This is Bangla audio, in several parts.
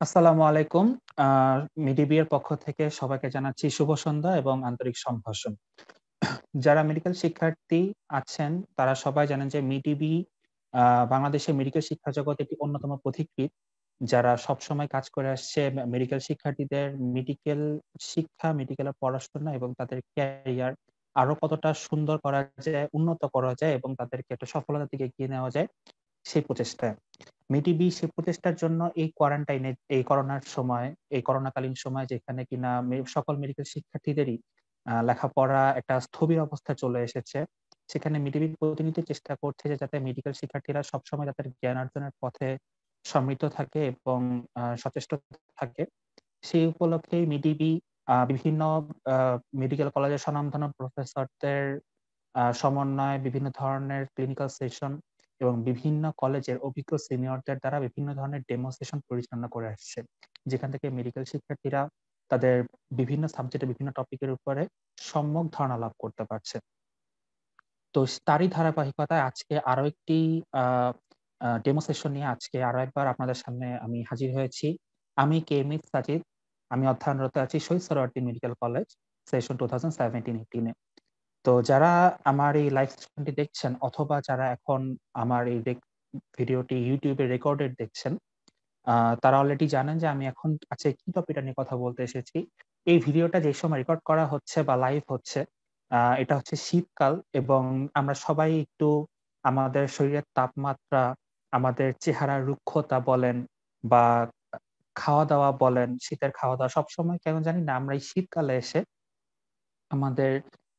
আসসালামু আলাইকুম। আ মিডিবি এর পক্ষ থেকে সবাইকে জানাচ্ছি শুভ সন্ধ্যা এবং আন্তরিক সম্ভাষণ। যারা মেডিকেল শিক্ষার্থী আছেন তারা সবাই জানেন যে মিডিবি আ বাংলাদেশের মেডিকেল শিক্ষা জগতে একটি অন্যতম পথিকৃৎ। যারা সবসময় কাজ করে আসছে মেডিকেল শিক্ষার্থীদের মেডিকেল শিক্ষা, মেডিকেলের পড়াশোনা এবং তাদের ক্যারিয়ার আরো কতটা সুন্দর করা যায়, উন্নত করা যায় এবং তাদেরকে একটা সফলতার দিকে এগিয়ে নেওয়া যায় সেই প্রচেষ্টায়। মিডিবি সে প্রচেষ্টার জন্য এই কোয়ারান্টাইনে এই করোনার সময়, এই করোনাকালীন সময় যেখানে কিনা সকল মেডিকেল শিক্ষার্থীদেরই লেখাপড়া একটা স্থবির অবস্থায় চলে এসেছে। সেখানে মিডিবি প্রতিনিয়ত চেষ্টা করছে যে যাতে মেডিকেল শিক্ষার্থীরা সবসময় তাদের জ্ঞানার্জনের পথে সমৃদ্ধ থাকে এবং সচেষ্ট থাকে। সেই উপলক্ষেই মিডিবি বিভিন্ন আ মেডিকেল কলেজের স্বনামধন্য প্রফেসরদের সমন্বয়ে বিভিন্ন ধরনের ক্লিনিক্যাল সেশন এবং বিভিন্ন কলেজের অভিজ্ঞ সিনিয়রদের দ্বারা বিভিন্ন ধরনের ডেমো সেশন পরিচালনা করে আসছে। যেখান থেকে মেডিকেল শিক্ষার্থীরা তাদের বিভিন্ন সাবজেক্টে বিভিন্ন টপিকের উপরে সম্যক ধারণা লাভ করতে পারছে। তো তারই ধারাবাহিকতায় আজকে আরো একটি আ আ ডেমো সেশন নিয়ে আজকে আরো একবার আপনাদের সামনে আমি হাজির হয়েছি। আমি কেএমএইচ সাজিদ। আমি অধ্যয়নরত আছি Shaheed Suhrawardy medical college, session 2017-18 এ। তো যারা আমার এই লাইভ সেশনটি দেখছেন অথবা যারা এখন আমার এই ভিডিওটি YouTube এ রেকর্ডেড দেখছেন, আ তারা অলরেডি জানেন যে আমি এখন আজকে কি টপিকটা নিয়ে কথা বলতে এসেছি। এই ভিডিওটা যে সময় রেকর্ড করা হচ্ছে বা লাইভ হচ্ছে, এটা হচ্ছে শীতকাল এবং আমরা সবাই একটু আমাদের শরীরের তাপমাত্রা, আমাদের চেহারার রুক্ষতা বলেন বা খাওয়া-দাওয়া বলেন, শীতের খাওয়া-দাওয়া সবসময় কেন জানি না আমরা এই শীতকালে এসে আমাদের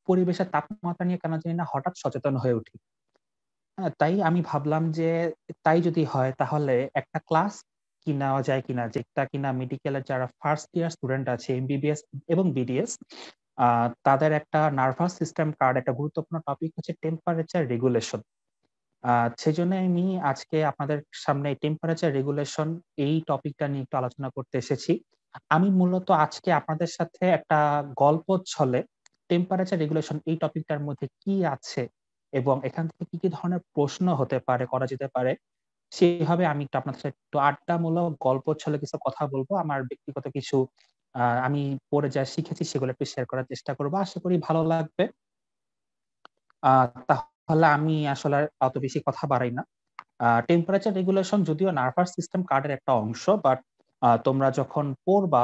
পরিবেশের তাপমাত্রা নিয়ে কেন জানি না হঠাৎ সচেতন হয়ে উঠি। হ্যাঁ, তাই আমি ভাবলাম যে তাই যদি হয় তাহলে একটা ক্লাস কি নেওয়া যায় কিনা যেটা কিনা মেডিকেলের যারা ফার্স্ট ইয়ার স্টুডেন্ট আছে এমবিবিএস এবং বিডিএস আ তাদের একটা নার্ভাস সিস্টেম কার্ড একটা গুরুত্বপূর্ণ টপিক হচ্ছে টেম্পারেচার রেগুলেশন। আ সেজন্য আমি আজকে আপনাদের সামনে টেম্পারেচার রেগুলেশন এই টপিকটা নিয়ে একটু আলোচনা করতে এসেছি। আমি মূলত আজকে আপনাদের সাথে একটা গল্প ছলে টেম্পারেচার রেগুলেশন এই টপিকটার মধ্যে কি আছে এবং এখান থেকে কি ধরনের প্রশ্ন হতে পারে, করা যেতে পারে, সেভাবে আমি একটু আপনাদের সাথে একটু আড্ডামূলক গল্প ছলে কিছু কথা বলব। আমার ব্যক্তিগত কিছু আমি পড়ে যা শিখেছি সেগুলো একটু শেয়ার করার চেষ্টা করব। আশা করি ভালো লাগবে। আ তাহলে আমি আসলে আর অত বেশি কথা বাড়াই না। টেম্পারেচার রেগুলেশন যদিও নার্ভাস সিস্টেম কার্ডের একটা অংশ, বাট তোমরা যখন পড়বা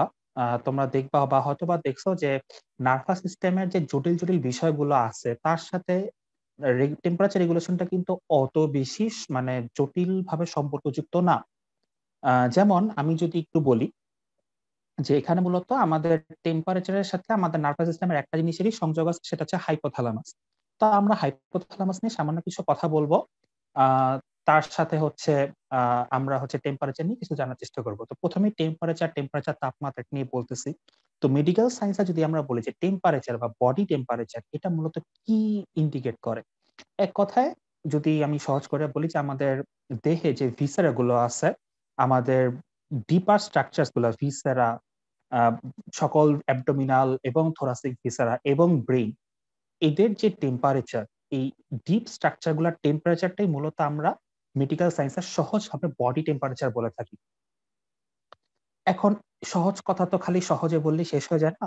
তোমরা দেখবা বা হয়তোবা দেখছো যে নার্ভাস সিস্টেমের যে জটিল বিষয়গুলো আছে তার সাথে টেম্পারেচার রেগুলেশনটা কিন্তু অত বেশি মানে জটিলভাবে সম্পর্কযুক্ত না। যেমন আমি যদি একটু বলি যে এখানে মূলত আমাদের টেম্পারেচারের সাথে আমাদের নার্ভাস সিস্টেমের একটা জিনিসেরই সংযোগ আছে সেটা হচ্ছে হাইপোথ্যালামাস। তো আমরা হাইপোথ্যালামাস নিয়ে সামান্য কিছু কথা বলব। আ তার সাথে হচ্ছে আমরা হচ্ছে টেম্পারেচার নিয়ে কিছু জানার চেষ্টা করব। তো ১ম এই টেম্পারেচার তাপমাত্রা নিয়ে বলতেছি। তো মেডিকেল সায়েন্স এ যদি আমরা বলি যে টেম্পারেচার বা বডি টেম্পারেচার এটা মূলত কি ইন্ডিকেট করে? এক কথায় যদি আমি সহজ করে বলি যে আমাদের দেহে যে ভিসেরা গুলো আছে, আমাদের ডিপার স্ট্রাকচারস গুলা ভিসেরা, আ সকল অ্যাবডোমিনাল এবং থোরাসিক ভিসেরা এবং ব্রেইন এদের যে টেম্পারেচার, এই ডিপ স্ট্রাকচার গুলার টেম্পারেচারটাই মূলত আমরা মেডিকেল সায়েন্স এর সহজভাবে বডি টেম্পারেচার বলে থাকি। এখন সহজ কথা তো খালি সহজে বললেই শেষ হয়ে যায় না।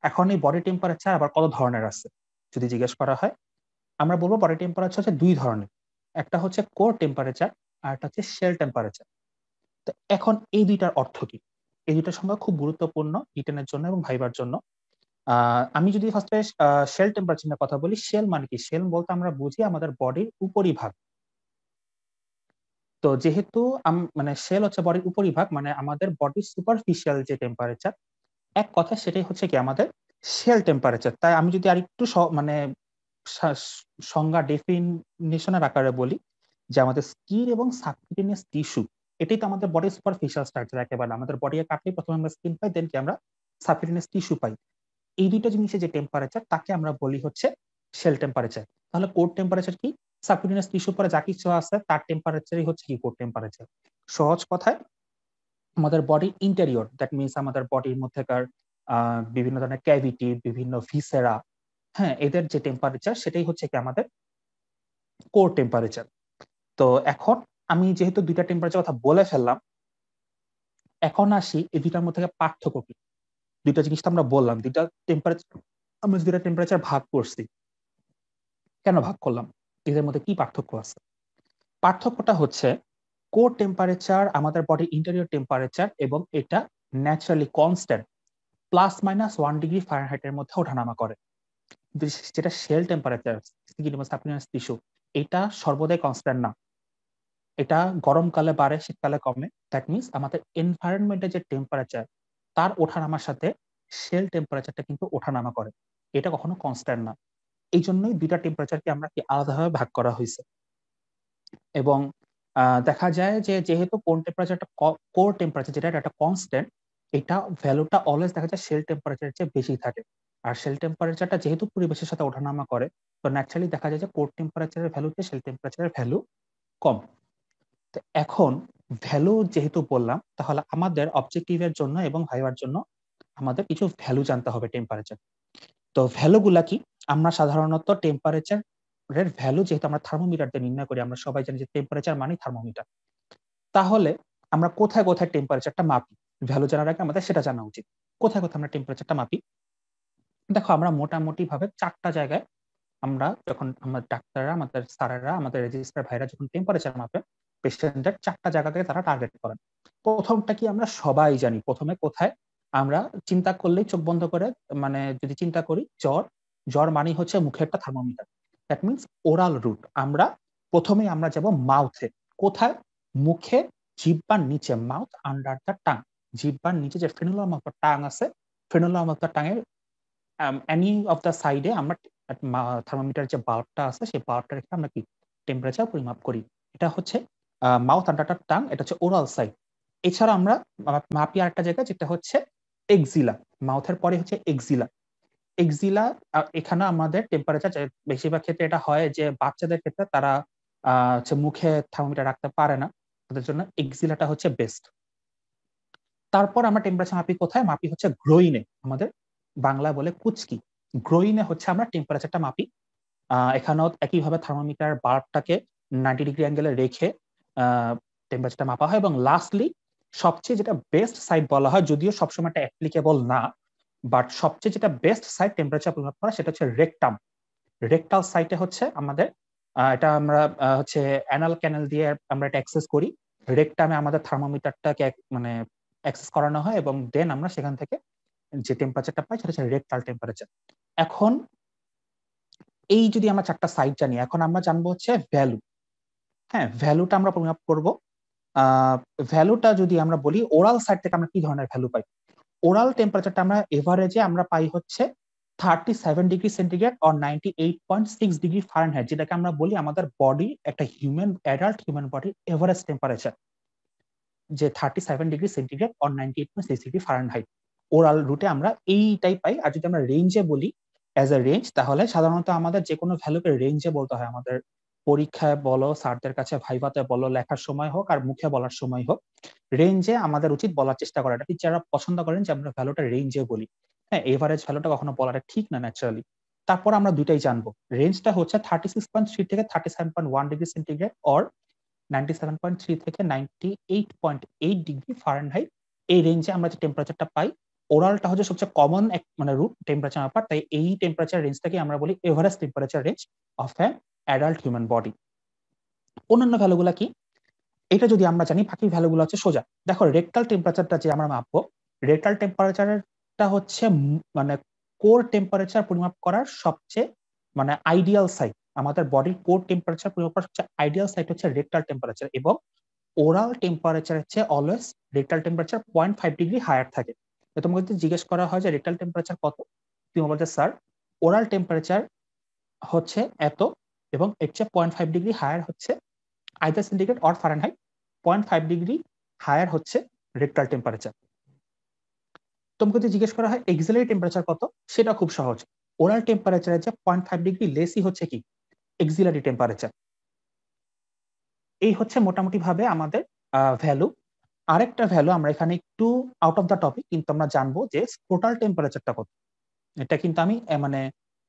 এখন এই বডি টেম্পারেচার আবার কত ধরনের আছে? যদি জিজ্ঞেস করা হয়, আমরা বলব বডি টেম্পারেচার হচ্ছে ২ ধরনের। একটা হচ্ছে কোর টেম্পারেচার, আরেকটা হচ্ছে শেল টেম্পারেচার। তো এখন এই ২ টার অর্থ কি? এই ২ টা সংজ্ঞা খুব গুরুত্বপূর্ণ রিটেনের জন্য এবং ভাইবার জন্য। আ আমি যদি ফার্স্ট এ শেল টেম্পারেচার নিয়ে কথা বলি, শেল মানে কি? শেল বলতে আমরা বুঝি আমাদের বডির উপরিভাগ। তো যেহেতু মানে শেল হচ্ছে বডির উপরিভাগ মানে আমাদের বডির সুপারফিশিয়াল যে টেম্পারেচার, এক কথায় সেটাই হচ্ছে কি আমাদের শেল টেম্পারেচার। তাই আমি যদি আরেকটু মানে সাস সংজ্ঞা ডেফিনিশন এর আকারে বলি যে আমাদের স্কিন এবং সাবকিউটেনিয়াস টিস্যু এটাই তো আমাদের বডির সুপারফিশিয়াল স্ট্রাকচার একেবারে। আমাদের বডিকে কাটলেই ১ম এ আমরা স্কিন পাই, দেন কি আমরা সাবকিউটেনিয়াস টিস্যু পাই। এই ২ টা জিনিসের যে টেম্পারেচার তাকে আমরা বলি হচ্ছে শেল টেম্পারেচার। তাহলে কোর টেম্পারেচার কি? সাবকিউটেনিয়াস টিস্যুর পরে যা কিছু আছে তার টেম্পারেচারই হচ্ছে কি কোর টেম্পারেচার। সহজ কথায় আমাদের বডির ইন্টেরিয়র দ্যাট মিনস আমাদের বডির মধ্যেকার আ বিভিন্ন ধরনের ক্যাভিটি, বিভিন্ন ভিসেরা, হ্যাঁ? এদের যে টেম্পারেচার সেটাই হচ্ছে কি আমাদের কোর টেম্পারেচার। তো এখন আমি যেহেতু ২ টা টেম্পারেচার কথা বলে ফেললাম, এখন আসি এই দুইটার মধ্যে পার্থক্য কি। দুইটা জিনিস তো আমরা বললাম, দুইটা টেম্পারেচার, আমরা দুইটা টেম্পারেচার ভাগ করছি। কেন ভাগ করলাম, এদের মধ্যে কি পার্থক্য আছে? পার্থক্যটা হচ্ছে কোর টেম্পারেচার আমাদের বডির ইন্টেরিয়র টেম্পারেচার, এবং এটা ন্যাচারালি কনস্ট্যান্ট +-1 ডিগ্রি ফারেনহাইটের মধ্যে ওঠানামা করে। যেটা শেল টেম্পারেচার টিস্যু, এটা সর্বদাই কনস্ট্যান্ট না। এটা গরমকালে বাড়ে, শীতকালে কমে। দ্যাট মিনস আমাদের এনভায়রনমেন্টের যে টেম্পারেচার, তার ওঠানামার সাথে শেল টেম্পারেচারটা কিন্তু ওঠানামা করে। এটা কখনো কনস্ট্যান্ট না। এই জন্যই দুইটা টেম্পারেচারকে আমরা কি আলাদাভাবে ভাগ করা হয়েছে। এবং দেখা যায় যে যেহেতু কোর টেম্পারেচার যেটা একটা কনস্ট্যান্ট, এটা ভ্যালুটা অলওয়েজ দেখা যায় শেল টেম্পারেচারের চেয়ে বেশি থাকে। আর শেল টেম্পারেচারটা যেহেতু পরিবেশের সাথে ওঠানামা করে, তো ন্যাচারালি দেখা যায় যে কোর টেম্পারেচারের ভ্যালুতে শেল টেম্পারেচারের ভ্যালু কম। তো এখন ভ্যালু যেহেতু বললাম, তাহলে আমাদের অবজেক্টিভের জন্য এবং ভাইবার জন্য আমাদের কিছু ভ্যালু জানতে হবে টেম্পারেচার। তো ভ্যালুগুলা কি? আমরা সাধারণত টেম্পারেচারের ভ্যালু যেহেতু আমরা থার্মোমিটার দিয়ে নির্ণয় করি, আমরা সবাই জানি যে টেম্পারেচার মানে থার্মোমিটার। তাহলে আমরা কোথায় কোথায় টেম্পারেচারটা মাপি? ভ্যালু জানার আগে আমাদের সেটা জানা উচিত। কোথায় কোথায় আমরা টেম্পারেচারটা মাপি? দেখো, আমরা মোটামুটি ভাবে 4টা জায়গায় আমরা যখন আমরা ডাক্তাররা, আমাদের স্যারেরা, আমাদের রেজিস্ট্রার ভাইরা যখন টেম্পারেচার মাপেন পেশেন্টের, 4টা জায়গা থেকে তারা টার্গেট করেন। প্রথমটা কি আমরা সবাই জানি, প্রথমে কোথায়? আমরা চিন্তা করলেই চোখ বন্ধ করে, মানে যদি চিন্তা করি জ্বর মানে হচ্ছে মুখে একটা thermometer. That means oral route. আমরা প্রথমেই আমরা যাব মাউথে। কোথায়? মুখে, জিহ্বার নিচে, মাউথ আন্ডার দ্য টাং। জিহ্বার নিচে যে ফ্রেনুলাম অফ দ্য টাং আছে, ফ্রেনুলাম অফ দ্য টাং এর এনি অফ দ্য সাইডে আমরা থার্মোমিটার যে বাল্বটা আছে, সেই বাল্বটা রেখে আমরা কি টেম্পারেচার পরিমাপ করি। এটা হচ্ছে মাউথ আন্ডার দ্য টাং, এটা হচ্ছে ওরাল সাইড। এছাড়া আমরা মাপি আরেকটা জায়গা, যেটা হচ্ছে এক্সিলা। মাউথের পরে হচ্ছে এক্সিলা। এক্সিলা, এখানে আমাদের টেম্পারেচার বেশিরভাগ ক্ষেত্রে এটা হয় যে বাচ্চাদের ক্ষেত্রে তারা হচ্ছে মুখে থার্মোমিটার রাখতে পারে না, তাদের জন্য এক্সিলাটা হচ্ছে বেস্ট। তারপর আমরা টেম্পারেচার মাপি কোথায়? মাপি হচ্ছে গ্রোইনে, আমাদের বাংলা বলে কুচকি। গ্রোইনে হচ্ছে আমরা টেম্পারেচারটা মাপি। এখানেও একইভাবে থার্মোমিটার বাল্বটাকে 90 ডিগ্রি অ্যাঙ্গেলে রেখে টেম্পারেচারটা মাপা হয়। এবং লাস্টলি সবচেয়ে যেটা বেস্ট সাইড বলা হয়, যদিও সবসময় এটা অ্যাপ্লিকেবল না, বাট সবচেয়ে যেটা বেস্ট সাইড টেম্পারেচার পরিমাপ করা, সেটা হচ্ছে রেকটাম। রেকটাল সাইটে হচ্ছে আমাদের এটা আমরা হচ্ছে অ্যানাল ক্যানেল দিয়ে আমরা এটা অ্যাক্সেস করি। রেকটামে আমাদের থার্মোমিটারটাকে মানে অ্যাক্সেস করানো হয়, এবং দেন আমরা সেখান থেকে যে টেম্পারেচারটা পাই সেটা হচ্ছে রেকটাল টেম্পারেচার। এখন এই যদি আমরা 4টা সাইড জানি, এখন আমরা জানবো হচ্ছে ভ্যালু। হ্যাঁ, ভ্যালুটা আমরা পরিমাপ করব। ভ্যালুটা যদি আমরা বলি, ওরাল সাইড থেকে আমরা কি ধরনের ভ্যালু পাই? ওরাল টেম্পারেচারটা আমরা এভারেজে আমরা পাই হচ্ছে 37 degree centigrade or 98.6 degree Fahrenheit, যেটাকে আমরা বলি আমাদের বডি, একটা অ্যাডাল্ট হিউম্যান বডির এভারেজ টেম্পারেচার, যে 37 degree centigrade or 98.6 degree Fahrenheit. Oral রুটে আমরা এইটাই পাই। আর যদি আমরা রেঞ্জে বলি অ্যাজ এ রেঞ্জ, তাহলে সাধারণত আমাদের যে কোনো ভ্যালুকে রেঞ্জে বলতে হয়। আমাদের পরীক্ষায় বলো, স্যারদের কাছে ভাইভাতে বলো, লেখার সময় হোক আর মুখে বলার সময় হোক, রেঞ্জে আমাদের উচিত বলার চেষ্টা করা। এটা টিচাররা পছন্দ করেন যে আমরা ভ্যালুটা রেঞ্জে বলি। হ্যাঁ, এভারেজ ভ্যালুটা কখনো বলাটা ঠিক না ন্যাচারালি। তারপর আমরা দুইটাই জানবো। রেঞ্জটা হচ্ছে 36.3 থেকে 37.1 ডিগ্রি সেন্টিগ্রেড অর 97.3 থেকে 98.8 ডিগ্রি ফারেনহাইট। এই রেঞ্জে আমরা যে টেম্পারেচারটা পাই, ওরালটা হচ্ছে সবচেয়ে কমন মানে রুট টেম্পারেচার মাপার, তাই এই টেম্পারেচার রেঞ্জটাকে আমরা বলি average temperature range of an adult human body. অন্যান্য ভ্যালুগুলা কি? এটা যদি আমরা জানি, বাকি ভ্যালুগুলো হচ্ছে সোজা। দেখো, রেকটাল টেম্পারেচারটা যে আমরা মাপবো, রেকটাল টেম্পারেচারটা হচ্ছে মানে কোর টেম্পারেচার পরিমাপ করার সবচেয়ে মানে আইডিয়াল সাইট। আমাদের বডির কোর টেম্পারেচার পরিমাপ করার সবচেয়ে আইডিয়াল সাইট হচ্ছে রেকটাল টেম্পারেচার, এবং ওরাল টেম্পারেচারের চেয়ে always rectal temperature 0.5 degree higher থাকে। তো তোমাকে যদি জিজ্ঞেস করা হয় যে রেকটাল টেম্পারেচার কত, তুমি বলতে স্যার ওরাল টেম্পারেচার হচ্ছে এত, এবং এর চেয়ে 0.5 ডিগ্রি হায়ার হচ্ছে either centigrade or Fahrenheit. 0.5 degree higher হচ্ছে রেকটাল টেম্পারেচার। তোমাকে যদি জিজ্ঞেস করা হয় এক্সিলারি টেম্পারেচার কত, সেটা খুব সহজ। ওরাল টেম্পারেচারের যে 0.5 ডিগ্রি লেসই হচ্ছে কি এক্সিলারি টেম্পারেচার। এই হচ্ছে মোটামুটি ভাবে আমাদের ভ্যালু। আরেকটা ভ্যালু আমরা এখানে একটু আউট অফ দ্য টপিক, কিন্তু আমরা জানবো যে স্ক্রোটাল টেম্পারেচারটা কত। এটা কিন্তু আমি মানে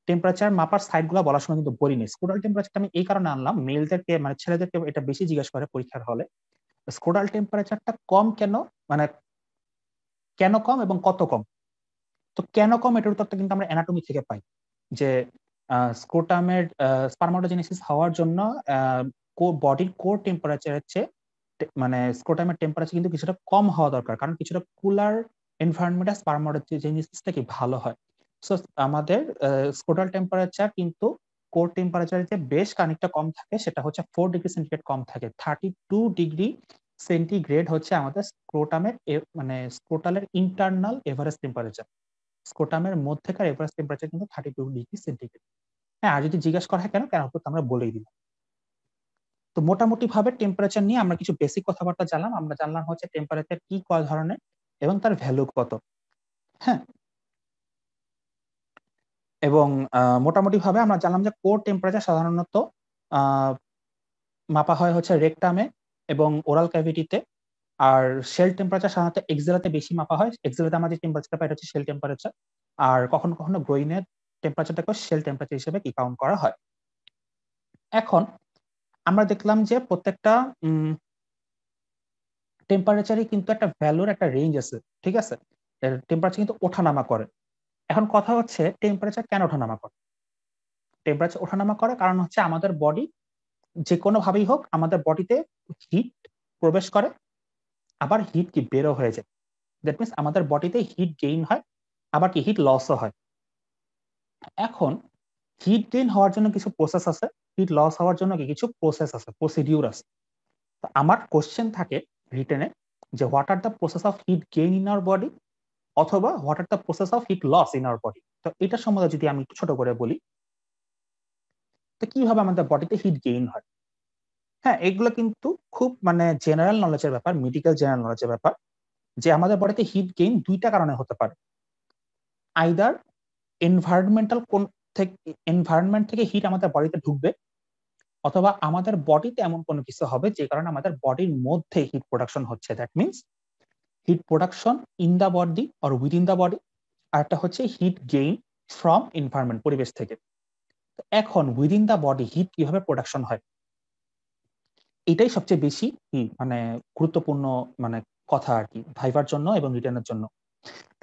টেম্পারেচার মাপার সাইট গুলো বলার সময় কিন্তু বলিনি। স্ক্রোটাল টেম্পারেচারটা আমি এই কারণে আনলাম, মেলদেরকে মানে ছেলেদেরকে এটা বেশি জিজ্ঞাসা করে পরীক্ষার হলে। স্ক্রোটাল টেম্পারেচারটা কম কেন, মানে কেন কম এবং কত কম? তো কেন কম এটার উত্তরটা কিন্তু আমরা অ্যানাটমি থেকে পাই, যে স্ক্রোটামের স্পারমাটোজেনেসিস হওয়ার জন্য বডির কোর টেম্পারেচারের চেয়ে মানে স্ক্রোটামের টেম্পারেচার কিন্তু কিছুটা কম হওয়া দরকার, কারণ কিছুটা কুলার এনভায়রনমেন্টে স্পারমাটোজেনেসিসটা কি ভালো হয়। সো আমাদের স্ক্রোটাল টেম্পারেচার কিন্তু কোর টেম্পারেচারের যে বেশ খানিকটা কম থাকে, সেটা হচ্ছে 4°C কম থাকে। 32°C হচ্ছে আমাদের স্ক্রোটামের মানে স্ক্রোটালের ইন্টারনাল এভারেজ টেম্পারেচার। স্ক্রোটামের মধ্যেকার এভারেজ টেম্পারেচার কিন্তু 32°C। হ্যাঁ, আর যদি জিজ্ঞাসা করা হয় কেন কেন তো আমরা বলেই দিলাম। তো মোটামুটি ভাবে টেম্পারেচার নিয়ে আমরা কিছু বেসিক কথাবার্তা জানলাম। আমরা জানলাম হচ্ছে টেম্পারেচার কি কয় ধরনের এবং তার ভ্যালু কত। হ্যাঁ, এবং মোটামুটি ভাবে আমরা জানলাম যে কোর টেম্পারেচার সাধারণত মাপা হয় হচ্ছে রেকটামে এবং ওরাল ক্যাভিটিতে, আর শেল টেম্পারেচার সাধারণত এক্সেলাতে বেশি মাপা হয়। এক্সেলাতে আমরা যে টেম্পারেচারটা পাই এটা হচ্ছে শেল টেম্পারেচার, আর কখনো কখনো গ্রোইনের টেম্পারেচারটাকে শেল টেম্পারেচার হিসেবে কি কাউন্ট করা হয়। এখন আমরা দেখলাম যে প্রত্যেকটা টেম্পারেচারই কিন্তু একটা ভ্যালুর একটা রেঞ্জ আছে, ঠিক আছে? টেম্পারেচার কিন্তু ওঠানামা করে। এখন কথা হচ্ছে টেম্পারেচার কেন ওঠানামা করে? টেম্পারেচার ওঠানামা করে কারণ হচ্ছে আমাদের বডি যে কোনো ভাবেই হোক আমাদের বডিতে হিট প্রবেশ করে, আবার হিট কি বেরো হয়ে যায়। দ্যাট মিনস আমাদের বডিতে হিট গেইন হয়, আবার কি হিট লসও হয়। এখন হিট গেইন হওয়ার জন্য কিছু প্রসেস আছে, হিট লস হওয়ার জন্য কি কিছু প্রসেস আছে, প্রসিডিউর আছে। তো আমার কোশ্চেন থাকে রিটেনে যে what are the process of heat gain in our body, অথবা what are the process of heat loss in our body. তো এটা সম্বন্ধে যদি আমি একটু ছোট করে বলি, তো কিভাবে আমাদের বডিতে হিট গেইন হয়। হ্যাঁ, এগুলো কিন্তু খুব মানে জেনারেল নলেজের ব্যাপার, মেডিকেল জেনারেল নলেজের ব্যাপার, যে আমাদের বডিতে হিট গেইন দুইটা কারণে হতে পারে। আইদার এনভায়রনমেন্টাল কোন থেকে এনভায়রনমেন্ট থেকে হিট আমাদের বডিতে ঢুকবে, অথবা আমাদের বডিতে এমন কোনো কিছু হবে যে কারণে আমাদের বডির মধ্যে হিট প্রোডাকশন হচ্ছে। That means heat production in the body or within the body, আর একটা হচ্ছে হিট গেইন ফ্রম এনভায়রনমেন্ট, পরিবেশ থেকে। এখন উইদিন দা বডি হিট কিভাবে প্রোডাকশন হয়, এটাই সবচেয়ে বেশি মানে গুরুত্বপূর্ণ মানে কথা আর কি ভাইবার জন্য এবং রিটার্নের জন্য।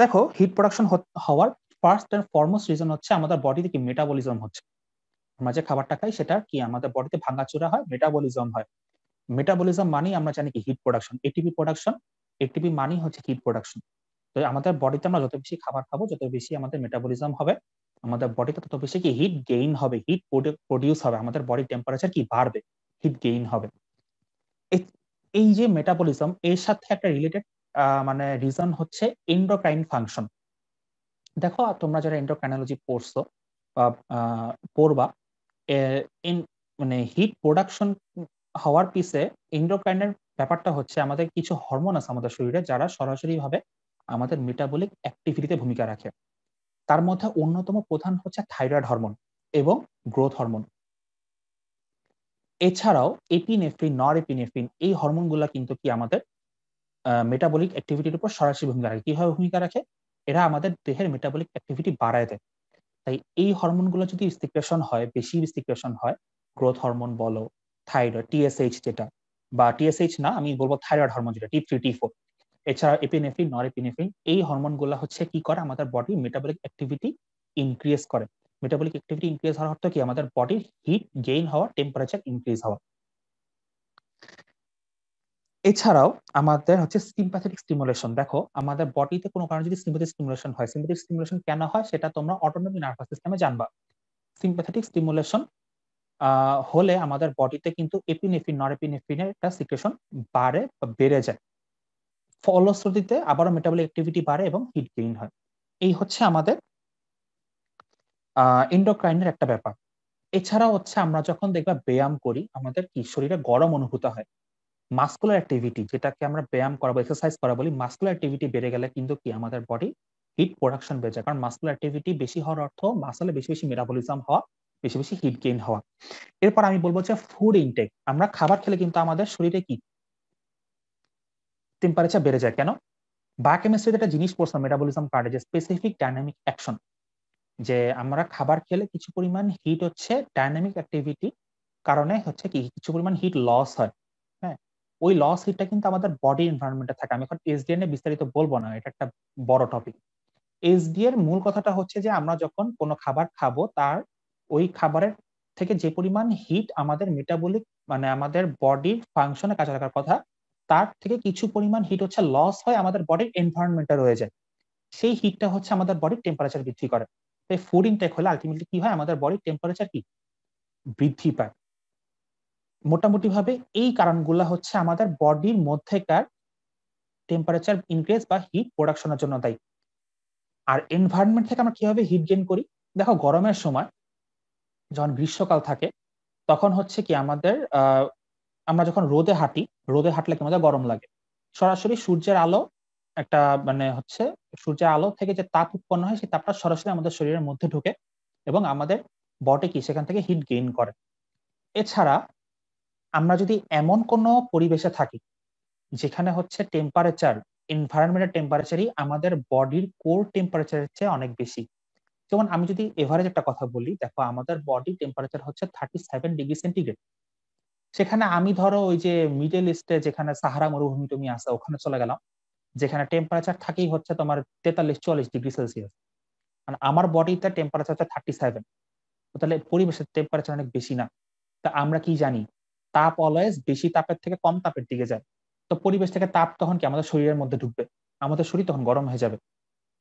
দেখো, হিট প্রোডাকশন হওয়ার ফার্স্ট এন্ড ফরমোস্ট রিজন হচ্ছে আমাদের বডিতে কি মেটাবলিজম হচ্ছে। আমরা যে খাবারটা খাই সেটা কি আমাদের বডিতে ভাঙাচোরা হয়, মেটাবলিজম হয়। মেটাবলিজম মানেই আমরা জানি কি heat production, ATP production. ATP মানেই হচ্ছে হিট প্রোডাকশন। তো আমাদের বডিতে আমরা যত বেশি খাবার খাবো, যত বেশি আমাদের মেটাবলিজম হবে, আমাদের বডিতে তত বেশি কি হিট গেইন হবে, হিট প্রডিউস হবে, আমাদের বডি টেম্পারেচার কি বাড়বে, হিট গেইন হবে। এই যে মেটাবলিজম, এর সাথে একটা রিলেটেড মানে রিজন হচ্ছে এন্ডোক্রাইন ফাংশন। দেখো, তোমরা যারা এন্ডোক্রাইনোলজি পড়ছো বা পড়বা, মানে হিট প্রোডাকশন হওয়ার পিছে এন্ডোক্রাইনের ব্যাপারটা হচ্ছে আমাদের কিছু হরমোন আছে আমাদের শরীরে যারা সরাসরি ভাবে আমাদের মেটাবলিক অ্যাক্টিভিটিতে ভূমিকা রাখে। তার মধ্যে অন্যতম প্রধান হচ্ছে থাইরয়েড হরমোন এবং গ্রোথ হরমোন। এছাড়াও এপিনেফ্রিন, নরএপিনেফ্রিন, এই হরমোনগুলা কিন্তু কি আমাদের মেটাবলিক অ্যাক্টিভিটির উপর সরাসরি ভূমিকা রাখে। কিভাবে ভূমিকা রাখে? এরা আমাদের দেহের মেটাবলিক অ্যাক্টিভিটি বাড়ায় দেয়। তাই এই হরমোনগুলো যদি সিক্রেশন হয়, বেশি সিক্রেশন হয়, গ্রোথ হরমোন বলো, থাইরয়েড, টিএসএইচ যেটা, বা টিএসএইচ না, আমি বলবো থাইরয়েড হরমোন যেটা T3 T4, এছাড়া এপিনেফ্রিন, নরএপিনেফ্রিন, এই হরমোনগুলো হচ্ছে কি করে আমাদের বডি মেটাবলিক অ্যাক্টিভিটি ইনক্রিজ করে। মেটাবলিক অ্যাক্টিভিটি ইনক্রিজ হওয়ার অর্থ কি? আমাদের বডির হিট গেইন হওয়া, টেম্পারেচার ইনক্রিজ হওয়া। এছাড়াও আমাদের হচ্ছে সিম্প্যাথেটিক স্টিমুলেশন। দেখো, আমাদের বডিতে কোনো কারণে যদি সিম্প্যাথেটিক স্টিমুলেশন হয়, সিম্প্যাথেটিক স্টিমুলেশন কেন হয় সেটা তোমরা অটোনমিক নার্ভাস সিস্টেমে জানবা। সিম্প্যাথেটিক স্টিমুলেশন হলে আমাদের বডিতে কিন্তু এপিনেফ্রিন, নরএপিনেফ্রিনের একটা সিক্রেশন বাড়ে বা বেড়ে যায়। ফলশ্রুতিতে আবারও মেটাবলিক অ্যাক্টিভিটি বাড়ে এবং হিট গেইন হয়। এই হচ্ছে আমাদের এন্ডোক্রাইনের একটা ব্যাপার। এছাড়াও হচ্ছে আমরা যখন দেখবা ব্যায়াম করি, আমাদের কি শরীরে গরম অনুভূত হয়। মাসকুলার অ্যাক্টিভিটি, যেটাকে আমরা ব্যায়াম করা বা এক্সারসাইজ করা বলি, মাসকুলার অ্যাক্টিভিটি বেড়ে গেলে কিন্তু কি আমাদের বডি হিট প্রোডাকশন বেড়ে যায়। কারণ মাসকুলার অ্যাক্টিভিটি বেশি হওয়ার অর্থ মাসলে বেশি বেশি মেটাবলিজম হওয়া, বেশি বেশি হিট গেইন হওয়া। এরপর আমি বলবো যে ফুড ইনটেক। আমরা খাবার খেলে কিন্তু আমাদের শরীরে কি টেম্পারেচার বেড়ে যায়। কেন? বায়োকেমিস্ট্রিতে একটা জিনিস পড়ছিলাম মেটাবলিজম পার্টে, যে স্পেসিফিক ডাইনামিক অ্যাকশন, যে আমরা খাবার খেলে কিছু পরিমাণ হিট হচ্ছে ডাইনামিক অ্যাক্টিভিটি কারণে হচ্ছে কি কিছু পরিমাণ হিট লস হয়। হ্যাঁ, ওই লস হিটটা কিন্তু আমাদের বডি এনভায়রনমেন্টে থাকে। আমি এখন এসডিএন এ বিস্তারিত বলবো না, এটা একটা বড় টপিক। এসডি এর মূল কথাটা হচ্ছে যে আমরা যখন কোনো খাবার খাবো তার ওই খাবারের থেকে যে পরিমাণ হিট আমাদের মেটাবলিক মানে আমাদের বডির ফাংশনে কাজে লাগার কথা, তার থেকে কিছু পরিমাণ হিট হচ্ছে লস হয় আমাদের বডির এনভায়রনমেন্টে রয়ে যায়। সেই হিটটা হচ্ছে আমাদের বডির টেম্পারেচার বৃদ্ধি করে। তাই ফুড ইনটেক হলে আলটিমেটলি কি হয়, আমাদের বডির টেম্পারেচার কি বৃদ্ধি পায়। মোটামুটি ভাবে এই কারণগুলো হচ্ছে আমাদের বডির মধ্যেকার টেম্পারেচার ইনক্রিজ বা হিট প্রোডাকশনের জন্য দায়ী। আর এনভায়রনমেন্ট থেকে আমরা কিভাবে হিট গেইন করি, দেখো গরমের সময় যখন গ্রীষ্মকাল থাকে তখন হচ্ছে কি আমাদের আমরা যখন রোদে হাঁটি, রোদে হাঁটলে কি আমাদের গরম লাগে। সরাসরি সূর্যের আলো একটা মানে হচ্ছে সূর্যের আলো থেকে যে তাপ উৎপন্ন হয় সেই তাপটা সরাসরি আমাদের শরীরের মধ্যে ঢোকে এবং আমাদের বডি কি সেখান থেকে হিট গেইন করে। এছাড়া আমরা যদি এমন কোনো পরিবেশে থাকি যেখানে হচ্ছে টেম্পারেচার এনভায়রনমেন্টের টেম্পারেচারই আমাদের বডির কোর টেম্পারেচারের চেয়ে অনেক বেশি। যেমন আমি যদি এভারেজ একটা কথা বলি, দেখো আমাদের বডি টেম্পারেচার হচ্ছে 37 ডিগ্রি সেন্টিগ্রেড। সেখানে আমি ধরো ওই যে মিডল ইস্টে যেখানে সাহারা মরুভূমি তুমি আছে ওখানে চলে গেলাম, যেখানে টেম্পারেচার থাকেই হচ্ছে তোমার 43-44 ডিগ্রি সেলসিয়াস। মানে আমার বডিতে টেম্পারেচার হচ্ছে 37। তাহলে পরিবেশের টেম্পারেচার অনেক বেশি না? তা আমরা কি জানি, তাপ অলওয়েজ বেশি তাপের থেকে কম তাপের দিকে যায়। তো পরিবেশ থেকে তাপ তখন কি আমাদের শরীরের মধ্যে ঢুকবে, আমাদের শরীর তখন গরম হয়ে যাবে,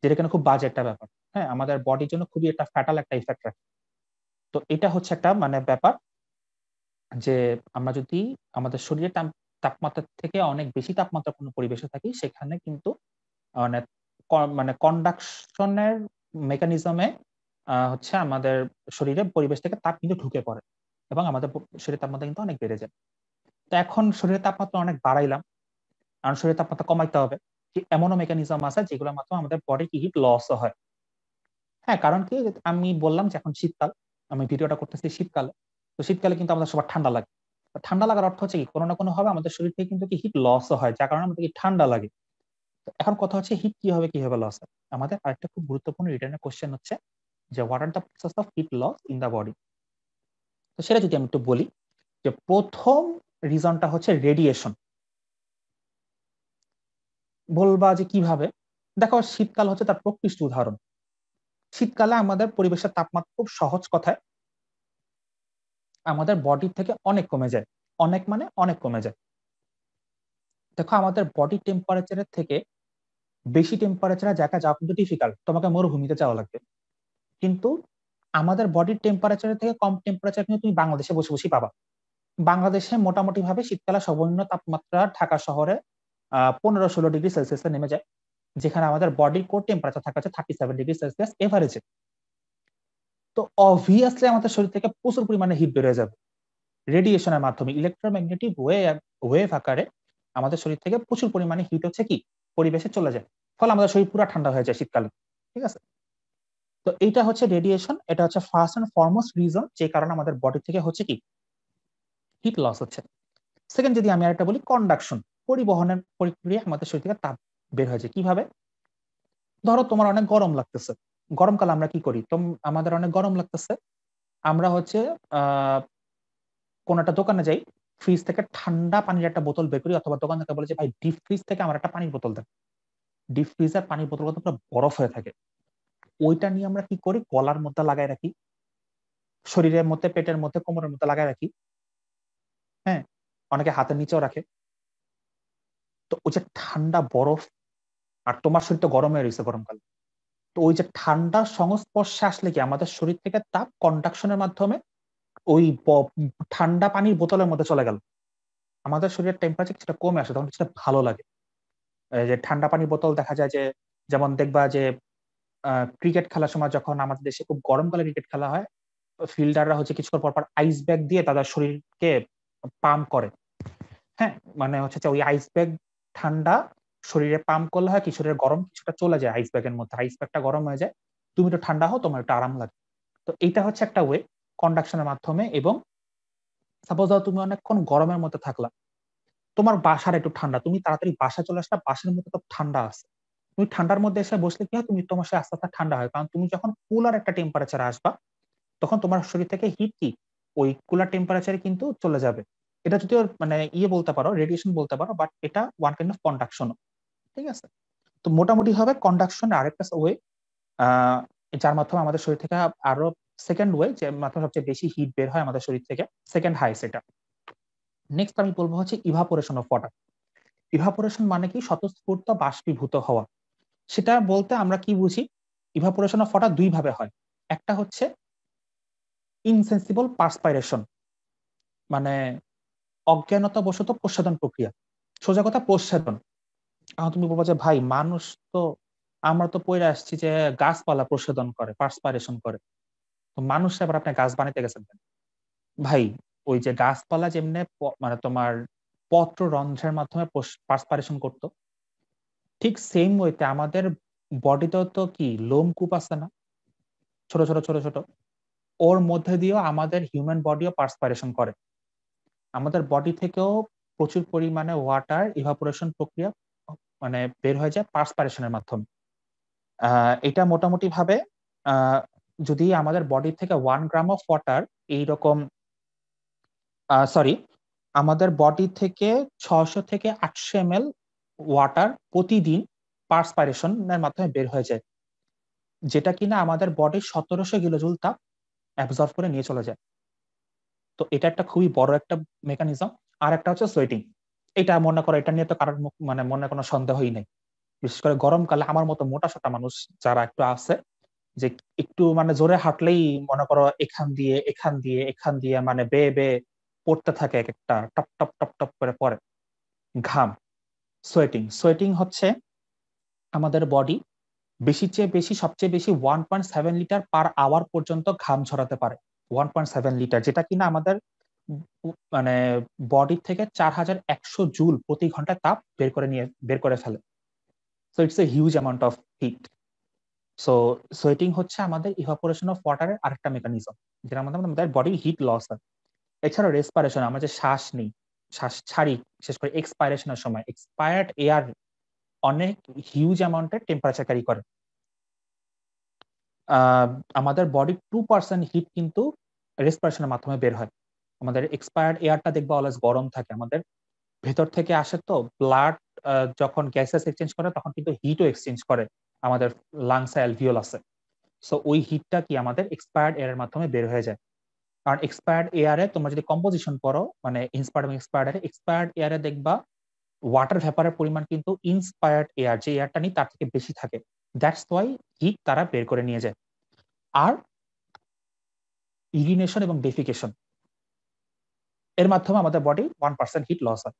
যেটা কেন খুব বাজে একটা ব্যাপার। হ্যাঁ, আমাদের বডির জন্য খুবই একটা ফ্যাটাল একটা ইফেক্ট রাখে। তো এটা হচ্ছে একটা মানে ব্যাপার যে আমরা যদি আমাদের শরীরের তাপমাত্রা থেকে অনেক বেশি তাপমাত্রা কোনো পরিবেশে থাকি সেখানে কিন্তু মানে মানে কন্ডাকশনের মেকানিজমে হচ্ছে আমাদের শরীরে পরিবেশ থেকে তাপ কিন্তু ঢুকে পড়ে এবং আমাদের শরীরের তাপমাত্রা কিন্তু অনেক বেড়ে যায়। তো এখন শরীরের তাপমাত্রা অনেক বাড়াইলাম, কারণ শরীরের তাপমাত্রা কমাইতে হবে। কি এমনও মেকানিজম আছে যেগুলোর মাধ্যমে আমাদের বডি কি হিট লস হয়। হ্যাঁ, কারণ কি আমি বললাম যে এখন শীতকাল, আমি ভিডিওটা করতেছি শীতকালে। তো শীতকালে কিন্তু আমাদের সবার ঠান্ডা লাগে। ঠান্ডা লাগার অর্থ হচ্ছে কি কোনো না কোনো ভাবে আমাদের শরীর থেকে কিন্তু কি হিট লস হয়, যার কারণে আমাদের কি ঠান্ডা লাগে। তো এখন কথা হচ্ছে হিট কিভাবে লস হয়। আমাদের আরেকটা খুব গুরুত্বপূর্ণ রিটার্নের কোশ্চেন হচ্ছে যে what are the process of heat loss in the body. তো সেটা যদি আমি একটু বলি, যে প্রথম রিজনটা হচ্ছে রেডিয়েশন। বলবা যে কিভাবে, দেখো শীতকাল হচ্ছে তার প্রকৃষ্ট উদাহরণ। শীতকালে আমাদের পরিবেশের তাপমাত্রা খুব সহজ কথায় আমাদের বডি থেকে অনেক কমে যায়। অনেক মানে অনেক কমে যায়। দেখো আমাদের বডি টেম্পারেচারের থেকে বেশি টেম্পারেচারে জায়গা যাওয়া কিন্তু ডিফিকাল্ট, তোমাকে মরুভূমিতে যাওয়া লাগবে। কিন্তু আমাদের বডির টেম্পারেচারের থেকে কম টেম্পারেচার কিন্তু তুমি বাংলাদেশে বসে বসেই পাবা। বাংলাদেশে মোটামুটি ভাবে শীতকালে সর্বনিম্ন তাপমাত্রা ঢাকা শহরে 15-16 ডিগ্রি সেলসিয়াসে নেমে যায়, যেখানে আমাদের বডির কোর টেম্পারেচার থাকে হচ্ছে 37 ডিগ্রি সেলসিয়াস এভারেজে। তো অবভিয়াসলি আমাদের শরীর থেকে প্রচুর পরিমাণে হিট বেড়ে যাবে রেডিয়েশনের মাধ্যমে, ইলেকট্রোম্যাগনেটিক ওয়েভ আকারে আমাদের শরীর থেকে প্রচুর পরিমাণে হিট হচ্ছে কি পরিবেশে চলে যায়, ফলে আমাদের শরীর পুরো ঠান্ডা হয়ে যায় শীতকালে। ঠিক আছে, তো এইটা হচ্ছে রেডিয়েশন, এটা হচ্ছে ফার্স্ট এন্ড ফরমোস্ট রিজন যে কারণে আমাদের বডি থেকে হচ্ছে কি হিট লস হচ্ছে। সেকেন্ড যদি আমি আরেকটা বলি, কন্ডাকশন, পরিবহনের প্রক্রিয়া আমাদের শরীর থেকে তাপ বের হয়ে যায় কিভাবে। ধরো তোমার অনেক গরম লাগতেছে, গরমকালে আমরা কি করি, আমাদের অনেক গরম লাগতেছে, আমরা হচ্ছে আহ কোন একটা দোকানে যাই, ফ্রিজ থেকে ঠান্ডা পানির একটা বোতল বের করি, অথবা দোকান থেকে বলে যে ভাই ডিপ ফ্রিজ থেকে আমার একটা পানির বোতল দেন। ডিপ ফ্রিজের পানির বোতল পুরো বরফ হয়ে থাকে, ওইটা নিয়ে আমরা কি করি, গলার মধ্যে লাগাই রাখি, শরীরের মধ্যে, পেটের মধ্যে, কোমরের মধ্যে লাগাই রাখি। হ্যাঁ, অনেকে হাতের নিচেও রাখে। তো ওই যে ঠান্ডা বরফ, আর তোমার শরীর তো গরম হয়ে রয়েছে গরমকালে, তো ওই যে ঠান্ডার সংস্পর্শে আসলে কি আমাদের শরীর থেকে তাপ কন্ডাকশনের মাধ্যমে ওই ঠান্ডা পানির বোতলের মধ্যে চলে গেল, আমাদের শরীরের টেম্পারেচার সেটা কমে আসে, তখন সেটা ভালো লাগে। যে ঠান্ডা পানির বোতল দেখা যায় যে, যেমন দেখবা যে ক্রিকেট খেলার সময় যখন আমাদের দেশে খুব গরমকালে ক্রিকেট খেলা হয়, ফিল্ডাররা হচ্ছে কিছুক্ষণ পর পর আইস ব্যাগ দিয়ে তাদের শরীরকে পাম্প করে। হ্যাঁ, মানে হচ্ছে যে ওই আইস ব্যাগ ঠান্ডা শরীরে পাম্প করলে হয় কি শরীরের গরম কিছুটা চলে যায় আইস ব্যাগের মধ্যে, আইস ব্যাগটা গরম হয়ে যায়, তুমি একটু ঠান্ডা হও, তোমার একটু আরাম লাগে। তো এইটা হচ্ছে একটা ওয়ে কন্ডাকশনের মাধ্যমে। এবং সাপোজ ধরো তুমি অনেকক্ষণ গরমের মধ্যে থাকলা, তোমার বাসার একটু ঠান্ডা, তুমি তাড়াতাড়ি বাসা চলে আসলা, বাসার মধ্যে তো ঠান্ডা আছে, তুমি ঠান্ডার মধ্যে এসে বসলে কি হয়, তুমি তোমার সে আস্তে আস্তে ঠান্ডা হয়, কারণ তুমি যখন কুলার একটা টেম্পারেচারে আসবা তখন তোমার শরীর থেকে হিট কি ওই কুলার টেম্পারেচারে কিন্তু চলে যাবে এটা যদিও মানে ইয়ে বলতে পারো, রেডিয়েশন বলতে পারো, বাট এটা ওয়ান কাইন্ড অফ কন্ডাকশন। ঠিক আছে, তো মোটামুটি হবে কন্ডাকশন আরেকটা ওয়ে যার মাধ্যমে আমাদের শরীর থেকে আরো সেকেন্ড ওয়ে যে মাধ্যমে সবচেয়ে বেশি হিট বের হয় আমাদের শরীর থেকে, সেকেন্ড হাই সেটা। নেক্সট আমি বলবো হচ্ছে ইভাপোরেশন অফ ওয়াটার। ইভাপোরেশন মানে কি? স্বতঃস্ফূর্ত বাষ্পীভূত হওয়া। সেটা বলতে আমরা কি বুঝি? ইভাপোরেশন অফ ওয়াটার দুই ভাবে হয়। একটা হচ্ছে ইনসেন্সিবল পার্সপাইরেশন, মানে অজ্ঞানতাবশত প্রস্বাদন প্রক্রিয়া, সোজা কথা প্রস্বাদন। এখন তুমি বলবো যে ভাই মানুষ তো, আমরা তো পড়ে আসছি যে গাছপালা প্রস্বাদন করে, পার্সপাইরেশন করে, তো মানুষ এবার আপনি গাছ বানাইতে গেছেন কেন? ভাই ওই যে গাছপালা যেমনে মানে তোমার পত্র রন্ধ্রের মাধ্যমে পার্সপাইরেশন করতো, ঠিক সেম ওয়েতে আমাদের বডিতেও তো কি লোমকূপ আছে না, ছোট ছোট ছোট ছোট, ওর মধ্যে দিয়েও আমাদের হিউম্যান বডিও পার্সপাইরেশন করে। আমাদের বডি থেকেও প্রচুর পরিমাণে ওয়াটার ইভাপোরেশন প্রক্রিয়া মানে বের হয়ে যায় পার্সপাইরেশনের মাধ্যমে। এটা মোটামুটি ভাবে যদি আমাদের বডি থেকে 1 গ্রাম অফ ওয়াটার এইরকম, সরি, আমাদের বডি থেকে 600 থেকে 800 ml ওয়াটার প্রতিদিন পার্সপাইরেশনের মাধ্যমে বের হয়ে যায়, যেটা কিনা আমাদের বডির 1700 কিলোজুল তাপ অ্যাবজর্ব করে নিয়ে চলে যায়। তো এটা একটা খুবই বড় একটা মেকানিজম। আর একটা হচ্ছে সোয়েটিং। এটা মনে করো, এটা নিয়ে তো কারোর মানে মনে কোনো সন্দেহই নেই। বিশেষ করে গরমকালে আমার মতো মোটা সোটা মানুষ যারা একটু আছে, যে একটু মানে জোরে হাঁটলেই মনে করো এখান দিয়ে এখান দিয়ে এখান দিয়ে মানে বেয়ে বেয়ে পড়তে থাকে, এক একটা টপ টপ টপ টপ করে পড়ে ঘাম। সোয়েটিং, সোয়েটিং হচ্ছে আমাদের বডি বেশির চেয়ে বেশি, সবচেয়ে বেশি 1.7 লিটার পার আওয়ার পর্যন্ত ঘাম ঝরাতে পারে। 1.7 লিটার, যেটা কিনা আমাদের মানে বডি থেকে 4100 জুল প্রতি ঘন্টায় তাপ বের করে ফেলে। So it's a huge amount of heat. So sweating হচ্ছে আমাদের ইভাপোরেশন অফ ওয়াটারের আরেকটা মেকানিজম, যেটা আমাদের আমাদের বডি হিট লস হয়। এছাড়াও রেসপাইরেশন, আমরা যে শ্বাস নিই, শ্বাস ছাড়ি, বিশেষ করে এক্সপাইরেশনের সময় এক্সপায়ার্ড এয়ার অনেক হিউজ অ্যামাউন্টের টেম্পারেচার ক্যারি করে। আমাদের বডির 2% হিট কিন্তু রেসপিরেশনের মাধ্যমে বের হয়। আমাদের এক্সপায়ার্ড এয়ারটা দেখবা অলওয়েজ গরম থাকে, আমাদের ভেতর থেকে আসে, তো ব্লাড যখন গ্যাসেস এক্সচেঞ্জ করে তখন কিন্তু হিটও এক্সচেঞ্জ করে আমাদের লাংসে, অ্যালভিওলাসে। সো ওই হিটটা কি আমাদের এক্সপায়ার্ড এয়ারের মাধ্যমে বের হয়ে যায়। আর এক্সপায়ার্ড এয়ারে তোমরা যদি কম্পোজিশন পড়ো, মানে ইন্সপায়ার্ড এবং এক্সপায়ার্ড এয়ারে দেখবা ওয়াটার ভ্যাপারের পরিমাণ কিন্তু ইন্সপায়ার্ড এয়ার যে এয়ারটা নিই তার থেকে বেশি থাকে। দ্যাটস ওয়াই হিট তারা বের করে নিয়ে যায়। আর ইউরিনেশন এবং ডেফিকেশন, এর মাধ্যমে আমাদের বডি 1% হিট লস হয়।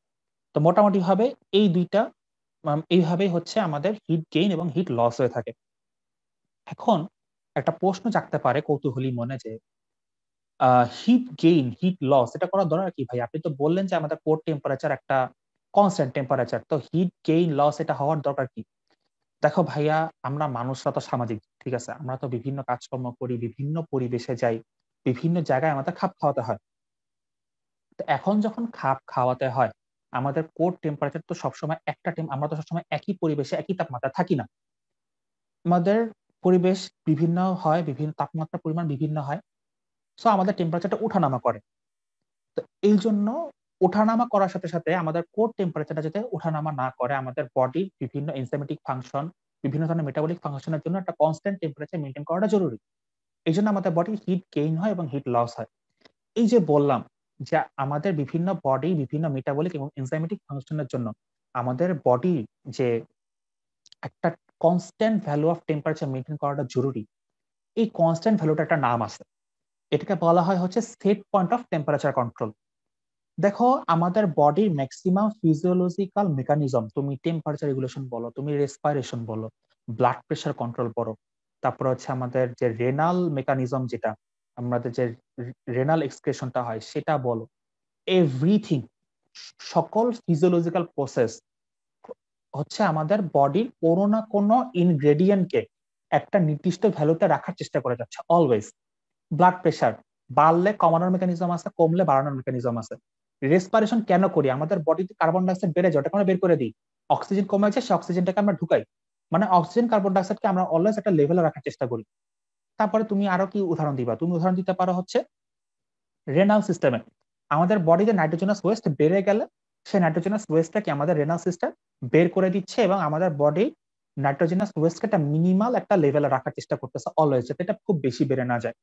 তো মোটামুটি ভাবে এই দুইটা এইভাবেই হচ্ছে আমাদের হিট গেইন এবং হিট লস হয়ে থাকে। এখন একটা প্রশ্ন জাগতে পারে কৌতূহলী মনে, যে হিট গেইন হিট লস এটা করার দরকার কি ভাই? আপনি তো বললেন যে আমাদের কোর টেম্পারেচার একটা কনস্ট্যান্ট টেম্পারেচার, তো হিট গেইন লস এটা হওয়ার দরকার কি? দেখো ভাইয়া, আমরা মানুষরা তো সামাজিক, ঠিক আছে, আমরা তো বিভিন্ন কাজকর্ম করি, বিভিন্ন পরিবেশে যাই, বিভিন্ন জায়গায় আমাদের খাপ খাওয়াতে হয়। তো এখন যখন খাপ খাওয়াতে হয়, আমাদের কোর টেম্পারেচার তো সবসময় একটা আমরা তো সবসময় একই পরিবেশে একই তাপমাত্রা থাকি না। আমাদের পরিবেশ বিভিন্ন হয়, বিভিন্ন তাপমাত্রা পরিমাণ বিভিন্ন হয়। সো আমাদের টেম্পারেচারটা ওঠানামা করে। তো এই জন্য ওঠানামা করার সাথে সাথে আমাদের কোর টেম্পারেচারটা যাতে ওঠানামা না করে, আমাদের বডির বিভিন্ন এনজাইমেটিক ফাংশন, বিভিন্ন ধরনের মেটাবলিক ফাংশনের জন্য একটা কনস্ট্যান্ট টেম্পারেচার মেনটেন করাটা জরুরি। এই জন্য আমাদের বডি হিট গেইন হয় এবং হিট লস হয়। এই যে বললাম যে আমাদের বিভিন্ন বডি বিভিন্ন মেটাবলিক এবং এনজাইমেটিক ফাংশনের জন্য আমাদের বডি যে একটা constant value of temperature maintain করাটা জরুরি, এই কনস্ট্যান্ট ভ্যালুটা একটা নাম আছে, এটাকে বলা হয় হচ্ছে set point of temperature control. দেখো আমাদের বডির ম্যাক্সিমাম ফিজিওলজিক্যাল মেকানিজম, তুমি টেম্পারেচার রেগুলেশন বলো, তুমি রেসপিরেশন বলো, ব্লাড প্রেশার কন্ট্রোল করো, তারপর হচ্ছে আমাদের যে রেনাল মেকানিজম, যেটা আমাদের যে রেনাল এক্সক্রেশনটা হয় সেটা বলো, এভরিথিং, সকল ফিজিওলজিক্যাল প্রসেস হচ্ছে আমাদের বডির কোনো না কোনো ইনগ্রেডিয়েন্টকে একটা নির্দিষ্ট ভ্যালুতে রাখার চেষ্টা করে যাচ্ছে অলওয়েজ। ব্লাড প্রেশার বাড়লে কমানোর মেকানিজম আছে, কমলে বাড়ানোর মেকানিজম আছে। রেসপিরেশন কেন করি? আমাদের বডিতে কার্বন ডাইঅক্সাইড বেড়ে যায়, ওটাকে আমরা বের করে দিই। অক্সিজেন কমে যায়, সেই অক্সিজেনটাকে আমরা ঢুকাই, মানে অক্সিজেন কার্বন ডাইঅক্সাইডকে আমরা অলওয়েজ একটা লেভেলে রাখার চেষ্টা করি। তারপরে তুমি আরো কি উদাহরণ দিবা? তুমি উদাহরণ দিতে পারো হচ্ছে রেনাল সিস্টেমে। আমাদের বডিতে নাইট্রোজেনাস ওয়েস্ট বেড়ে গেলে সেই নাইট্রোজেনাস ওয়েস্টটাকে আমাদের রেনাল সিস্টেম বের করে দিচ্ছে এবং আমাদের বডি নাইট্রোজেনাস ওয়েস্টকে একটা মিনিমাল একটা লেভেলে রাখার চেষ্টা করতেছে অলওয়েজ, যাতে এটা খুব বেশি বেড়ে না যায়।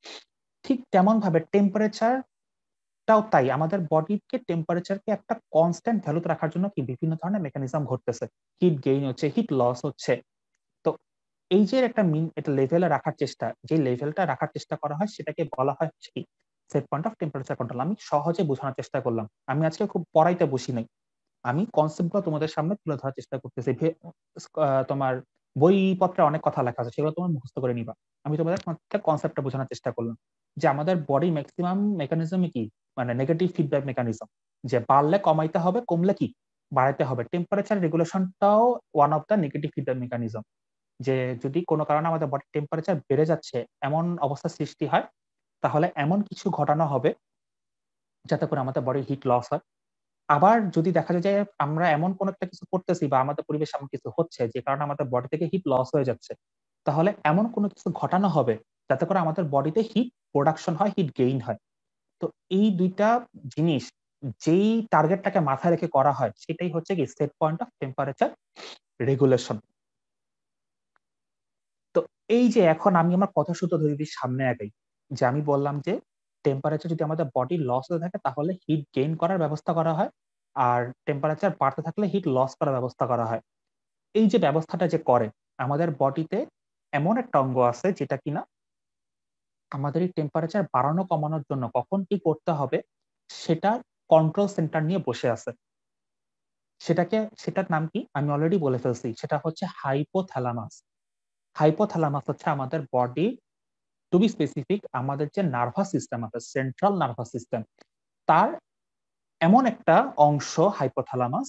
ঠিক তেমন ভাবে টেম্পারেচারটাও তাই, আমাদের বডিকে টেম্পারেচারকে একটা কনস্ট্যান্ট ভ্যালুতে রাখার জন্য কি বিভিন্ন ধরনের মেকানিজম ঘটতেছে, হিট গেইন হচ্ছে, হিট লস হচ্ছে। তো এই যে একটা এটা লেভেলে রাখার চেষ্টা, যে লেভেলটা রাখার চেষ্টা করা হয় সেটাকে বলা হয় কি set point of temperature control. আমি সহজে বোঝানোর চেষ্টা করলাম, আমি আজকে খুব পড়াইতে বসি নাই, আমি কনসেপ্টগুলো তোমাদের সামনে তুলে ধরার চেষ্টা করতেছি। তোমার বইপত্রে অনেক কথা লেখা আছে, সেগুলো তোমার মুখস্থ করে নিবা। আমি তোমাদের কনসেপ্টটা বোঝানোর চেষ্টা করলাম যে আমাদের বডি ম্যাক্সিমাম মেকানিজমই কি, মানে নেগেটিভ ফিডব্যাক মেকানিজম, যে বাড়লে কমাইতে হবে, কমলে কি বাড়াইতে হবে। টেম্পারেচার রেগুলেশনটাও one of the negative feedback mechanism, যে যদি কোনো কারণে আমাদের বডি টেম্পারেচার বেড়ে যাচ্ছে, এমন অবস্থা সৃষ্টি হয়, তাহলে এমন কিছু ঘটানো হবে যাতে করে আমাদের বডির হিট লস হয়। আবার যদি দেখা যায় যে আমরা এমন কোন একটা কিছু করতেছি বা আমাদের পরিবেশে এমন কিছু হচ্ছে যে কারণে আমাদের বডি থেকে হিট লস হয়ে যাচ্ছে, তাহলে এমন কোনো কিছু ঘটানো হবে যাতে করে আমাদের বডিতে হিট প্রোডাকশন হয়, হিট গেইন হয়। তো এই দুইটা জিনিস যেই টার্গেটটাকে মাথায় রেখে করা হয় সেটাই হচ্ছে কি set point of temperature regulation. তো এই যে এখন আমি আমার কথা সূত্র ধরে দিই সামনে আগাই, যে আমি বললাম যে টেম্পারেচার যদি আমাদের বডি লস হতে থাকে তাহলে হিট গেইন করার ব্যবস্থা করা হয়, আর টেম্পারেচার বাড়তে থাকলে হিট লস করার ব্যবস্থা করা হয়। এই যে ব্যবস্থাটা যে করে, আমাদের বডিতে এমন একটা অঙ্গ আছে যেটা কিনা আমাদের এই টেম্পারেচার বাড়ানো কমানোর জন্য কখন কি করতে হবে সেটা কন্ট্রোল সেন্টার নিয়ে বসে আছে। সেটার নাম কি আমি অলরেডি বলে ফেলছি, সেটা হচ্ছে হাইপোথ্যালামাস। হাইপোথ্যালামাস হচ্ছে আমাদের বডি, টু বি স্পেসিফিক আমাদের যে নার্ভাস সিস্টেম আছে, সেন্ট্রাল নার্ভাস সিস্টেম, তার এমন একটা অংশ হাইপোথ্যালামাস,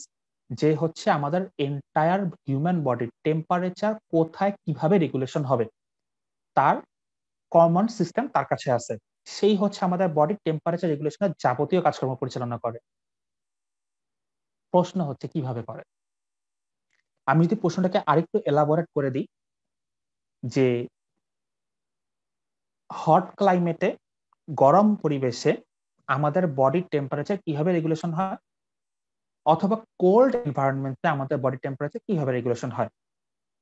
যে হচ্ছে আমাদের এন্টায়ার হিউম্যান বডির টেম্পারেচার কোথায় কিভাবে রেগুলেশন হবে তার কমন সিস্টেম তার কাছে আছে। সেই হচ্ছে আমাদের বডির টেম্পারেচার রেগুলেশনের যাবতীয় কাজকর্ম পরিচালনা করে। প্রশ্ন হচ্ছে কিভাবে করে। আমি যদি প্রশ্নটাকে আরেকটু এলাবোরেট করে দিই, যে হট ক্লাইমেটে, গরম পরিবেশে আমাদের বডির টেম্পারেচার কিভাবে রেগুলেশন হয়, অথবা কোল্ড এনভায়রনমেন্টে আমাদের বডি টেম্পারেচার কিভাবে রেগুলেশন হয়।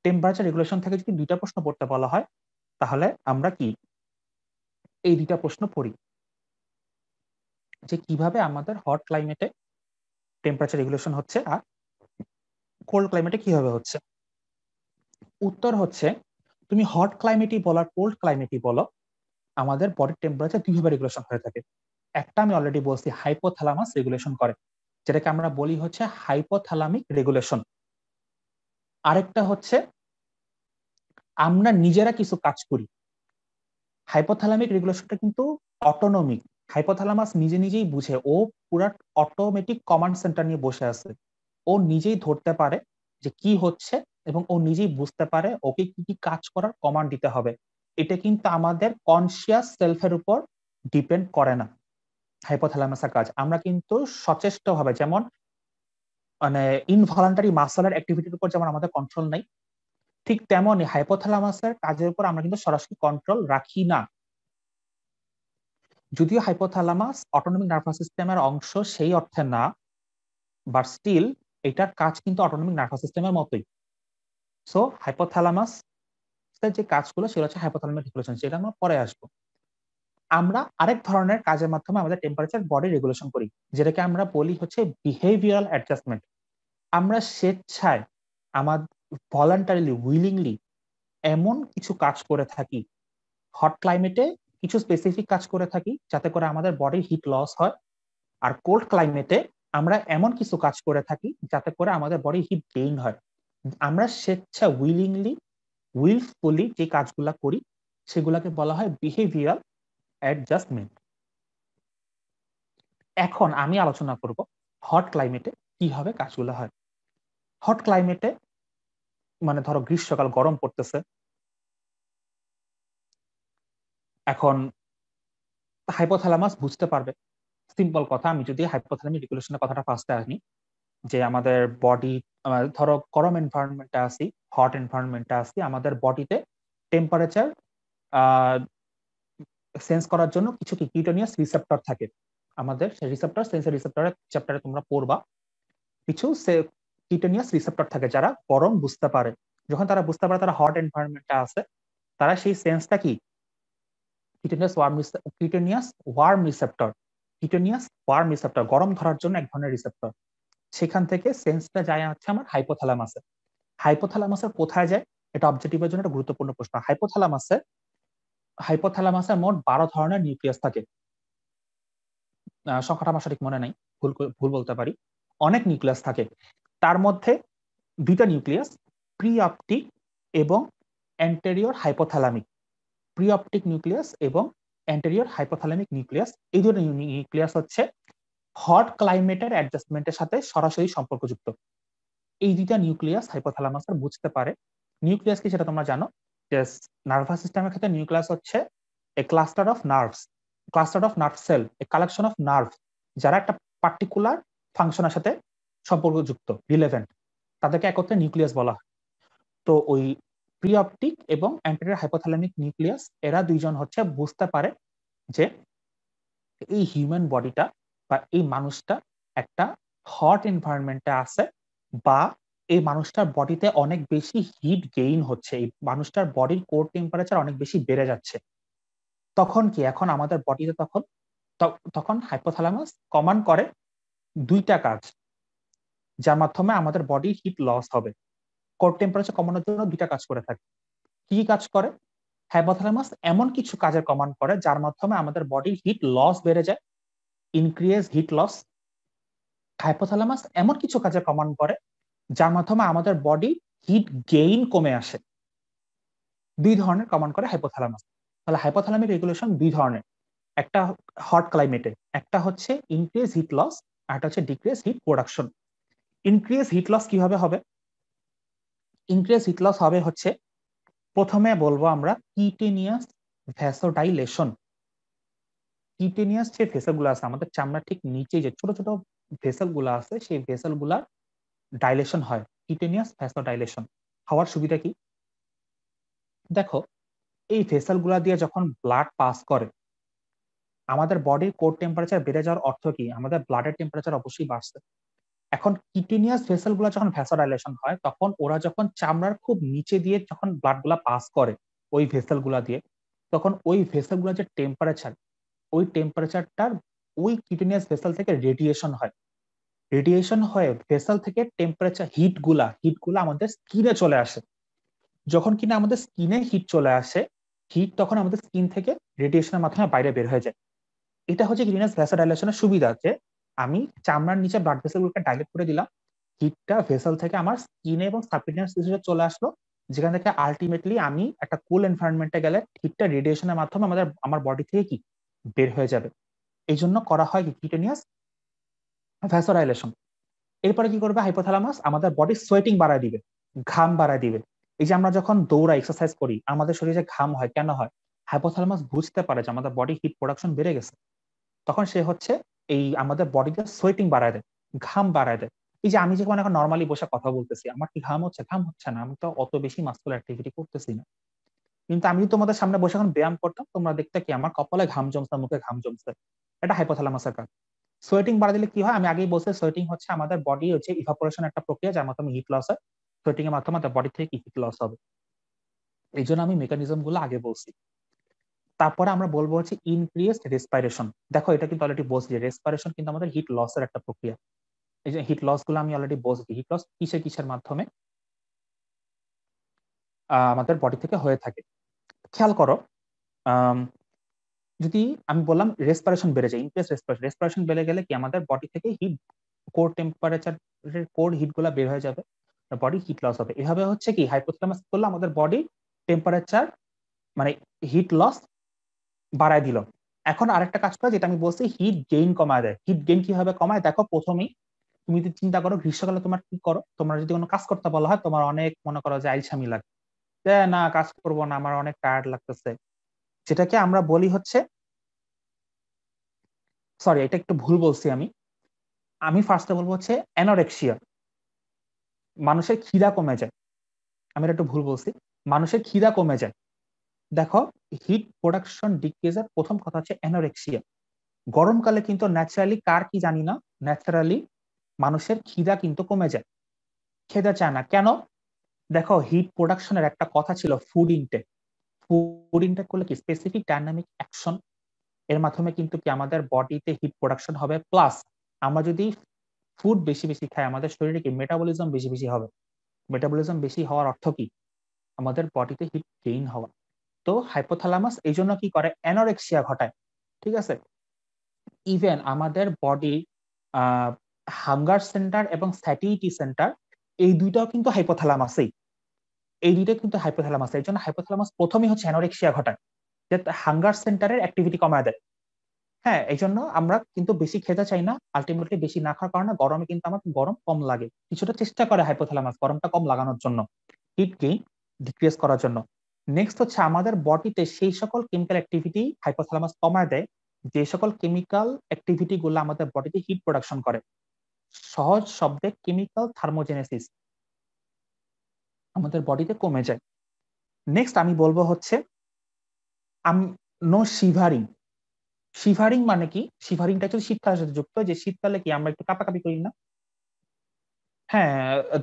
টেম্পারেচার রেগুলেশন থেকে যদি দুইটা প্রশ্ন পড়তে বলা হয়, তাহলে আমরা কি এই দুইটা প্রশ্ন পড়ি, যে কিভাবে আমাদের হট ক্লাইমেটে টেম্পারেচার রেগুলেশন হচ্ছে আর কোল্ড ক্লাইমেটে কিভাবে হচ্ছে। উত্তর হচ্ছে, তুমি হট ক্লাইমেটই বলো আর কোল্ড ক্লাইমেটই বলো, আমাদের বডির টেম্পারেচার দুইভাবে রেগুলেশন হয়ে থাকে। একটা আমি অলরেডি বলছি, হাইপোথ্যালামাস রেগুলেশন করে, যেটাকে আমরা বলি হচ্ছে হাইপোথ্যালামিক রেগুলেশন। আরেকটা হচ্ছে আমরা নিজেরা কিছু কাজ করি। হাইপোথ্যালামিক রেগুলেশনটা কিন্তু অটোনমিক, হাইপোথ্যালামাস নিজে নিজেই বুঝে, ও পুরা অটোমেটিক কমান্ড সেন্টার নিয়ে বসে আছে, ও নিজেই ধরতে পারে যে কি হচ্ছে এবং ও নিজেই বুঝতে পারে ওকে কি কি কাজ করার কমান্ড দিতে হবে। এটা কিন্তু আমাদের কনসিয়াস সেলফের উপর ডিপেন্ড করে না হাইপোথ্যালামাসের কাজ। আমরা কিন্তু সচেষ্ট ভাবে, যেমন মানে ইনভলান্টারি মাসেলের অ্যাক্টিভিটির উপর যেমন আমাদের কন্ট্রোল নাই, ঠিক তেমনই হাইপোথ্যালামাসের কাজের উপর আমরা কিন্তু সরাসরি কন্ট্রোল রাখি না। যদিও হাইপোথ্যালামাস অটোনমিক নার্ভাস সিস্টেমের অংশ সেই অর্থে না, বাট স্টিল এটার কাজ কিন্তু অটোনমিক নার্ভাস সিস্টেমের মতোই। সো হাইপোথ্যালামাস যে কাজগুলো সেগুলো হচ্ছে হাইপোথ্যালামিক রেগুলেশন, সেটা আমরা পরে আসবো। আমরা আরেক ধরনের কাজের মাধ্যমে আমাদের টেম্পারেচার বডি রেগুলেশন করি, যেটাকে আমরা বলি হচ্ছে বিহেভিয়ারাল অ্যাডজাস্টমেন্ট। আমরা স্বেচ্ছায়, আমাদের ভলান্টারিলি, উইলিংলি এমন কিছু কাজ করে থাকি, হট ক্লাইমেটে কিছু স্পেসিফিক কাজ করে থাকি যাতে করে আমাদের বডির হিট লস হয়, আর কোল্ড ক্লাইমেটে আমরা এমন কিছু কাজ করে থাকি যাতে করে আমাদের বডি হিট গেইন হয়। আমরা স্বেচ্ছা, উইলিংলি, উইলফুলি যে কাজগুলা করি সেগুলাকে বলা হয় বিহেভিয়ারাল অ্যাডজাস্টমেন্ট। এখন আমি আলোচনা করব হট ক্লাইমেটে কিভাবে কাজগুলো হয়। হট ক্লাইমেটে মানে ধরো গ্রীষ্মকাল, গরম পড়তেছে, এখন হাইপোথ্যালামাস বুঝতে পারবে। সিম্পল কথা, আমি যদি হাইপোথ্যালামিক রেগুলেশনের কথাটা ফার্স্টে আনি, যে আমাদের বডি, ধরো গরম এনভায়রনমেন্টে আসি, হট এনভায়রনমেন্টে আসি, আমাদের বডিতে টেম্পারেচার সেন্স করার জন্য কিছু কিটোনিয়াস রিসেপ্টর থাকে। আমাদের রিসেপ্টর, সেন্সরি রিসেপ্টরের চ্যাপ্টারে তোমরা পড়বা, কিছু কিউটেনিয়াস রিসেপ্টর থাকে যারা গরম বুঝতে পারে। যখন তারা বুঝতে পারে তারা হট এনভায়রনমেন্টে আছে, তারা সেই সেন্সটা কি cutaneous warm receptor, cutaneous warm receptor গরম ধরার জন্য এক ধরনের রিসেপ্টর, সেখান থেকে সেন্সটা যায় হচ্ছে আমার হাইপোথ্যালামাসে। হাইপোথ্যালামাসের কোথায় যায়, এটা অবজেক্টিভের জন্য একটা গুরুত্বপূর্ণ প্রশ্ন। হাইপোথ্যালামাসে মোট 12 ধরনের নিউক্লিয়াস থাকে। সংখ্যাটা আমার সঠিক মনে নাই, ভুল বলতে পারি। অনেক নিউক্লিয়াস থাকে, তার মধ্যে দুইটা নিউক্লিয়াস প্রি অপটিক এবং anterior hypothalamic. Pre optic nucleus এবং অ্যান্টেরিয়র হাইপোথ্যালামিক নিউক্লিয়াস, এই দুটো নিউক্লিয়াস হচ্ছে হট ক্লাইমেটের অ্যাডজাস্টমেন্টের সাথে সরাসরি সম্পর্কযুক্ত। এই দুইটা নিউক্লিয়াস হাইপোথ্যালামাসের বুঝতে পারে। নিউক্লিয়াস কি সেটা তোমরা জানো, যে নার্ভাস সিস্টেমের ক্ষেত্রে নিউক্লিয়াস হচ্ছে a cluster of nerves, cluster of nerve cell, a collection of nerve যারা একটা পার্টিকুলার ফাংশনের সাথে সম্পর্কযুক্ত, রিলেভেন্ট, তাদেরকে একত্রে নিউক্লিয়াস বলা হয়। তো ওই প্রি অপটিক এবং অ্যান্টেরিয়র হাইপোথ্যালামিক নিউক্লিয়াস এরা দুইজন হচ্ছে বুঝতে পারে যে এই হিউম্যান বডিটা বা এই মানুষটা একটা হট এনভায়রনমেন্টে আছে, বা এই মানুষটার বডিতে অনেক বেশি হিট গেইন হচ্ছে, এই মানুষটার বডির কোর টেম্পারেচার অনেক বেশি বেড়ে যাচ্ছে। তখন কি, এখন আমাদের বডিতে তখন হাইপোথ্যালামাস কমান্ড করে দুইটা কাজ, যার মাধ্যমে আমাদের বডির হিট লস হবে। কোর টেম্পারেচার কমানোর জন্য দুইটা কাজ করে থাকে। কি কাজ করে? হাইপোথ্যালামাস এমন কিছু কাজের কমান্ড করে যার মাধ্যমে আমাদের বডির হিট লস বেড়ে যায়, ইনক্রিজ হিট লস। হাইপোথ্যালামাস এমন কিছু কাজের কমান্ড করে যার মাধ্যমে আমাদের বডি হিট গেইন কমে আসে। দুই ধরনের কমান্ড করে হাইপোথ্যালামাস। তাহলে হাইপোথ্যালামিক রেগুলেশন দুই ধরনের, একটা হট ক্লাইমেটে, একটা হচ্ছে ইনক্রিজ হিট লস, আর একটা হচ্ছে decrease heat production. Increase heat loss কিভাবে হবে? ইনক্রিজ হিট লস হবে হচ্ছে, প্রথমে বলবো আমরা কিউটেনিয়াস ভ্যাসোডাইলেশন। কিউটেনিয়াস যে ভেসেল গুলো আছে আমাদের চামড়ার ঠিক নিচে, যে ছোট ছোট ভেসেল গুলো আছে, সেই ভেসেল গুলার ডাইলেশন হয়, কিউটেনিয়াস ভ্যাসোডাইলেশন। হওয়ার সুবিধা কি? দেখো, এই ভেসেল গুলা দিয়ে যখন ব্লাড পাস করে, আমাদের বডির কোর টেম্পারেচার বেড়ে যাওয়ার অর্থ কি? আমাদের ব্লাডের টেম্পারেচার অবশ্যই বাড়ছে। এখন কিউটেনিয়াস ভেসেল গুলা যখন ভ্যাসোডাইলেশন হয়, তখন ওরা যখন চামড়ার খুব নিচে দিয়ে যখন ব্লাড গুলা পাস করে ওই ভেসেল গুলা দিয়ে, তখন ওই ভেসেল গুলা যে টেম্পারেচার, ওই টেম্পারেচারটার ওই কিউটেনিয়াস ভেসেল থেকে রেডিয়েশন হয়। রেডিয়েশন হয়ে ভেসেল থেকে টেম্পারেচার হিট গুলা আমাদের স্কিনে চলে আসে। যখন কিনা আমাদের স্কিনে হিট চলে আসে, হিট তখন আমাদের স্কিন থেকে রেডিয়েশনের মাধ্যমে বাইরে বের হয়ে যায়। এটা হচ্ছে কিউটেনিয়াস ভ্যাসোডাইলেশনের সুবিধা, যে আমি চামড়ার নিচে ব্লাড ভেসেলগুলোকে ডাইলেট করে দিলাম, হিটটা ভেসেল থেকে আমার স্কিনে এবং সাবকিউটেনিয়াস টিস্যুতে চলে আসলো, যেখান থেকে আলটিমেটলি আমি একটা কুল এনভায়রনমেন্টে গেলে হিটটা রেডিয়েশনের মাধ্যমে আমার বডি থেকে কি বের হয়ে যাবে। এই জন্য করা হয় কিউটেনিয়াস ভ্যাসোডাইলেশন। এরপরে কি করবে হাইপোথ্যালামাস? আমাদের বডি সোয়েটিং বাড়ায় দিবে, ঘাম বাড়ায় দিবে। এই যে আমরা যখন দৌড়া এক্সারসাইজ করি, আমাদের শরীরে ঘাম হয়, কেন হয়? হাইপোথ্যালামাস বুঝতে পারে যে আমাদের বডি হিট প্রোডাকশন বেড়ে গেছে, তখন সে হচ্ছে এই আমাদের বডিতে সোয়েটিং বাড়ায় দেয়, ঘাম বাড়ায় দেয়। এই যে আমি যখন এখন নর্মালি বসে কথা বলতেছি, আমার কি ঘাম হচ্ছে? ঘাম হচ্ছে না, আমি তো অত বেশি মাসকুলার অ্যাক্টিভিটি করতেছি না। কিন্তু আমি তোমাদের সামনে বসে এখন ব্যায়াম করতাম, তোমরা দেখতে কি আমার কপালে ঘাম জমছে, মুখে ঘাম জমছে। এটা হাইপোথ্যালামাসের কাজ। সোয়েটিং বাড়া দিলে কি হয়? আমি আগেই বলছি, সোয়েটিং হচ্ছে আমাদের বডি হচ্ছে ইভাপোরেশন একটা প্রক্রিয়া, যার মাধ্যমে হিট লস হয়। সোয়েটিং এর মাধ্যমে বডি থেকে হিট লস হবে। এই জন্য আমি মেকানিজম গুলো আগে বলছি। তারপরে আমরা বলবো হচ্ছে ইনক্রিজড রেসপিরেশন। দেখো, এটা কিন্তু অলরেডি বলছি যে রেসপিরেশন কিন্তু আমাদের হিট লসের একটা প্রক্রিয়া। এই যে হিট লস গুলো আমি অলরেডি বলছি, হিট লস কিসের মাধ্যমে আমাদের বডি থেকে হয়ে থাকে। খেয়াল করো, যদি আমি বললাম রেসপিরেশন বেড়ে যায়, ইনক্রিজ রেসপিরেশন বেড়ে গেলে কি আমাদের বডি থেকে heat, core temperature, core heat গুলা বের হয়ে যাবে, বডি হিট লস হবে। এভাবে হচ্ছে কি হাইপোথ্যালামাস করলে আমাদের বডি টেম্পারেচার মানে হিট লস বাড়ায় দিল। এখন আরেকটা কাজ করে, যেটা আমি বলছি, হিট গেইন কমায় দেয়। হিট গেইন কিভাবে কমায়? দেখো, প্রথমেই তুমি যদি চিন্তা করো গ্রীষ্মকালে তোমার কি করো, তোমার যদি কোনো কাজ করতে বলা হয়, তোমার অনেক মনে করো যে আইলসামি লাগে, না কাজ করবো না, আমার অনেক টায়ার্ড লাগতেছে। যেটাকে আমরা বলি হচ্ছে, সরি এটা একটু ভুল বলছি আমি আমি ফার্স্টে বলবো হচ্ছে অ্যানোরেক্সিয়া, মানুষের খিদা কমে যায়। আমি এটা একটু ভুল বলছি, মানুষের খিদা কমে যায়। দেখো, হিট প্রোডাকশন ডিক্রিজের প্রথম কথা হচ্ছে অ্যানোরেক্সিয়া। গরমকালে কিন্তু ন্যাচারালি কার কি জানি না, ন্যাচারালি মানুষের খিদা কিন্তু কমে যায়, খেতে চায় না কেন? দেখো হিট প্রোডাকশনের একটা কথা ছিল ফুড ইনটেক। ফুড ইনটেক করলে কি স্পেসিফিক ডাইনামিক অ্যাকশন, এর মাধ্যমে কিন্তু কি আমাদের বডিতে হিট প্রোডাকশন হবে, প্লাস আমরা যদি ফুড বেশি বেশি খাই আমাদের শরীরে কি মেটাবলিজম বেশি বেশি হবে। মেটাবলিজম বেশি হওয়ার অর্থ কি? আমাদের বডিতে হিট গেইন হওয়া। তো হাইপোথ্যালামাস এই জন্য কি করে, অ্যানোরেক্সিয়া ঘটায়, ঠিক আছে। ইভেন আমাদের বডি হাঙ্গার সেন্টার এবং স্যাটিইটি সেন্টার, এই দুইটাও কিন্তু হাইপোথ্যালামাসেই, এই দুইটা কিন্তু হাইপোথ্যালামাস। এই জন্য হাইপোথ্যালামাস প্রথমেই হচ্ছে অ্যানোরেক্সিয়া ঘটায়, যে হাঙ্গার সেন্টারের অ্যাক্টিভিটি কমায় দেয়। হ্যাঁ, এই জন্য আমরা কিন্তু বেশি খেতে চাই না, আলটিমেটলি বেশি না খাওয়ার কারণে গরমে কিন্তু আমার গরম কম লাগে, কিছুটা চেষ্টা করে হাইপোথ্যালামাস গরমটা কম লাগানোর জন্য, হিট গেইন ডিক্রিজ করার জন্য। নেক্সট হচ্ছে আমাদের বডিতে সেই সকল কেমিক্যাল অ্যাক্টিভিটি হাইপোথ্যালামাস কমায় দেয়, যে সকল কেমিক্যাল অ্যাক্টিভিটি গুলো আমাদের বডিতে হিট প্রোডাকশন করে। সহজ শব্দে কেমিক্যাল থার্মোজেনেসিস আমাদের বডিতে কমে যায়। নেক্সট আমি বলবো হচ্ছে নো শিভারিং। শিভারিং মানে কি? শিভারিংটা হচ্ছে শীতকালের সাথে যুক্ত, যে শীতকালে কি আমরা একটু কাঁপাকাঁপি করি না? হ্যাঁ,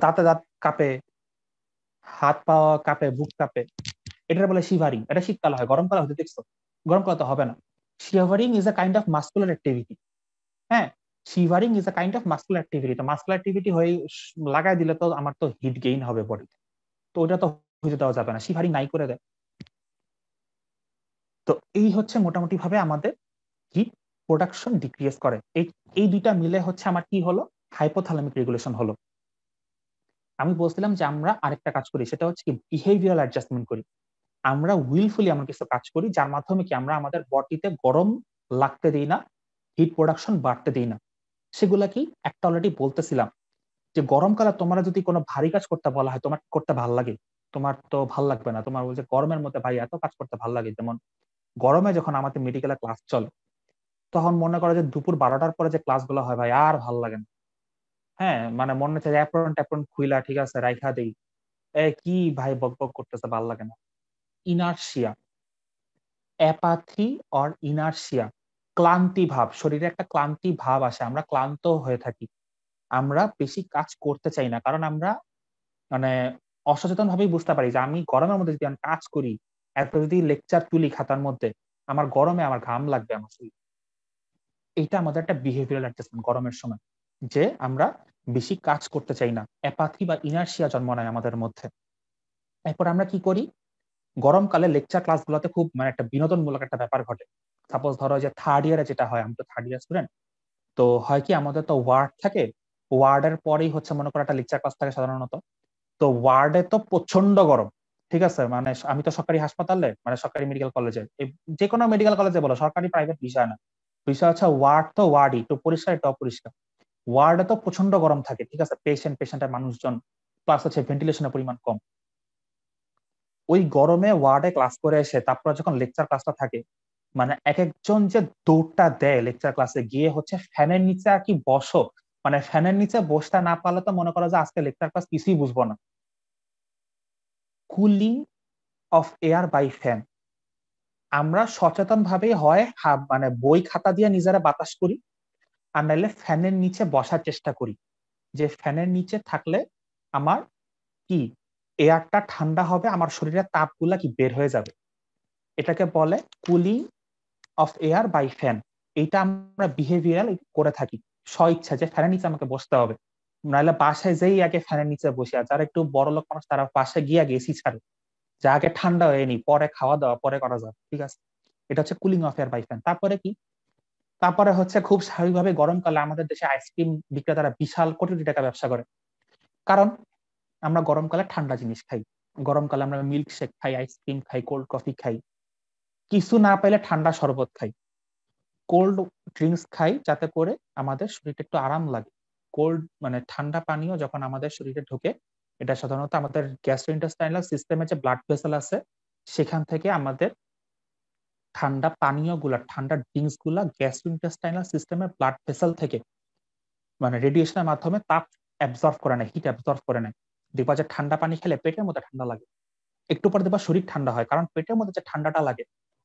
দাঁতে দাঁত কাঁপে, হাত পা কাঁপে, বুক কাঁপে, এটা বলে শিভারিং। এটা শীতকালে হয়, গরমকালে হতে দেখছো? গরমকালে তো হবে না। Shivering is a kind of muscular activity. হ্যাঁ, shivering is a kind of muscular activity. তো মাস্কুলার অ্যাক্টিভিটি হয়ে লাগাই দিলে তো আমার তো হিট গেইন হবে বডিতে, তো ওটা তো হইতে দেওয়া যাবে না, শিভারিং নাই করে দেয়। তো এই হচ্ছে মোটামুটি ভাবে আমাদের হিট প্রোডাকশন ডিক্রিজ করে। এই এই দুইটা মিলে হচ্ছে আমার কি হলো, হাইপোথ্যালামিক রেগুলেশন হলো। আমি বলছিলাম যে আমরা আরেকটা কাজ করি, সেটা হচ্ছে কি বিহেভিয়ারাল অ্যাডজাস্টমেন্ট করি। আমরা উইলফুলি এমন কিছু কাজ করি যার মাধ্যমে কি আমরা আমাদের বডিতে গরম লাগতে দিই না, হিট প্রোডাকশন বাড়তে দিই না। সেগুলা কি, একটা অলরেডি বলতেছিলাম, যে গরমকালে তোমরা যদি কোনো ভারী কাজ করতে বলা হয় তোমার করতে ভাল লাগে? তোমার তো ভাল লাগবে না, তোমার বলছে গরমের মধ্যে ভাই এত কাজ করতে ভাল লাগে। যেমন গরমে যখন আমাদের মেডিকেলে ক্লাস চলে, তখন মনে করো যে দুপুর 12টার পরে যে ক্লাসগুলো হয় ভাই আর ভাল লাগে না। হ্যাঁ, মানে মনে হচ্ছে অ্যাপ্রন ট্যাপ্রন খুইলা ঠিক আছে রাইখা দেই, কি ভাই বক বক করতেছে, ভাল লাগে না। ইনার্শিয়া, অ্যাপাথি অর ইনার্শিয়া, ক্লান্তি ভাব, শরীরে একটা ক্লান্তি ভাব আসে, আমরা ক্লান্ত হয়ে থাকি, আমরা বেশি কাজ করতে চাই না, কারণ আমরা মানে অসচেতন ভাবেই বুঝতে পারি যে আমি গরমের মধ্যে যদি আমি কাজ করি, এত যদি লেকচার তুলি খাতার মধ্যে, আমার গরমে আমার ঘাম লাগবে আমার শরীরে। এইটা আমাদের একটা বিহেভিয়ারাল অ্যাডজাস্টমেন্ট গরমের সময়, যে আমরা বেশি কাজ করতে চাই না, অ্যাপাথি বা ইনার্শিয়া জন্ম নেয় আমাদের মধ্যে। এরপর আমরা কি করি, গরমকালে লেকচার ক্লাসগুলোতে খুব মানে একটা বিনোদনমূলক একটা ব্যাপার ঘটে। সাপোজ ধরো যে থার্ড ইয়ারে যেটা হয়, আমি তো থার্ড ইয়ার স্টুডেন্ট, তো হয় কি আমাদের তো ওয়ার্ড থাকে, ওয়ার্ডের পরেই হচ্ছে মনে করো একটা লেকচার ক্লাস থাকে সাধারণত। তো ওয়ার্ডে তো প্রচন্ড গরম, ঠিক আছে, মানে আমি তো সরকারি হাসপাতালে মানে সরকারি মেডিকেল কলেজে, যে কোনো মেডিকেল কলেজে বলো, সরকারি প্রাইভেট বিষয় না, বিষয় হচ্ছে ওয়ার্ড তো ওয়ার্ডই, একটু পরিষ্কার একটু অপরিষ্কার। ওয়ার্ডে তো প্রচন্ড গরম থাকে, ঠিক আছে, পেশেন্টের মানুষজন, প্লাস হচ্ছে ভেন্টিলেশনের পরিমাণ কম। ওই গরমে ওয়ার্ডে ক্লাস করে এসে তারপর যখন লেকচার ক্লাসটা থাকে, মানে এক একজন যে দৌড়টা দেয় লেকচার ক্লাসে গিয়ে হচ্ছে ফ্যানের নিচে আর কি বসো, মানে ফ্যানের নিচে বসতে না পারলে তো মনে করো যে আজকে লেকচার ক্লাস কিছুই বুঝবো না। Cooling of air by fan, আমরা সচেতন ভাবে হয় মানে বই খাতা দিয়ে নিজেরা বাতাস করি, আর নাইলে ফ্যানের নিচে বসার চেষ্টা করি, যে ফ্যানের নিচে থাকলে আমার কি এয়ারটা ঠান্ডা হবে, আমার শরীরের তাপগুলা কি বের হয়ে যাবে। এটাকে বলে cooling of air by fan. এইটা আমরা বিহেভিয়ারাল করে থাকি স্ব ইচ্ছা, যে ফ্যানের নিচে আমাকে বসতে হবে, নাহলে বাসায় যেই আগে ফ্যানের নিচে বসে, আর যারা একটু বড় লোক মানুষ তারা বাসায় গিয়ে আগে এসি ছাড়ে, যে আগে ঠান্ডা হয়ে নি পরে খাওয়া দাওয়া পরে করা যাবে, ঠিক আছে। এটা হচ্ছে cooling of air by fan. তারপরে কি, তারপরে হচ্ছে খুব স্বাভাবিকভাবে গরমকালে আমাদের দেশে আইসক্রিম বিক্রেতারা বিশাল কোটি কোটি টাকা ব্যবসা করে, কারণ আমরা গরমকালে ঠান্ডা জিনিস খাই। গরমকালে আমরা মিল্ক শেক খাই, আইসক্রিম খাই, কোল্ড কফি খাই, কিছু না পাইলে ঠান্ডা শরবত খাই, কোল্ড ড্রিঙ্কস খাই, যাতে করে আমাদের শরীরটা একটু আরাম লাগে। কোল্ড মানে ঠান্ডা পানীয় যখন আমাদের শরীরে ঢোকে, এটা সাধারণত আমাদের গ্যাস্ট্রোইন্টেস্টাইনাল সিস্টেমে যে ব্লাড ভেসেল আছে, সেখান থেকে আমাদের ঠান্ডা পানীয় গুলা, ঠান্ডা ড্রিঙ্কস গুলা গ্যাস্ট্রোইন্টেস্টাইনাল সিস্টেমের ব্লাড ভেসেল থেকে মানে রেডিয়েশনের মাধ্যমে তাপ অ্যাবজর্ব করে নেয়, হিট অ্যাবজর্ব করে নেয়। দেখবা যে ঠান্ডা পানি খেলে পেটের মধ্যে ঠান্ডা লাগে, একটু পরে দেখবা শরীর ঠান্ডা হয়, কারণ পেটের মধ্যে যে ঠান্ডাটা লাগে,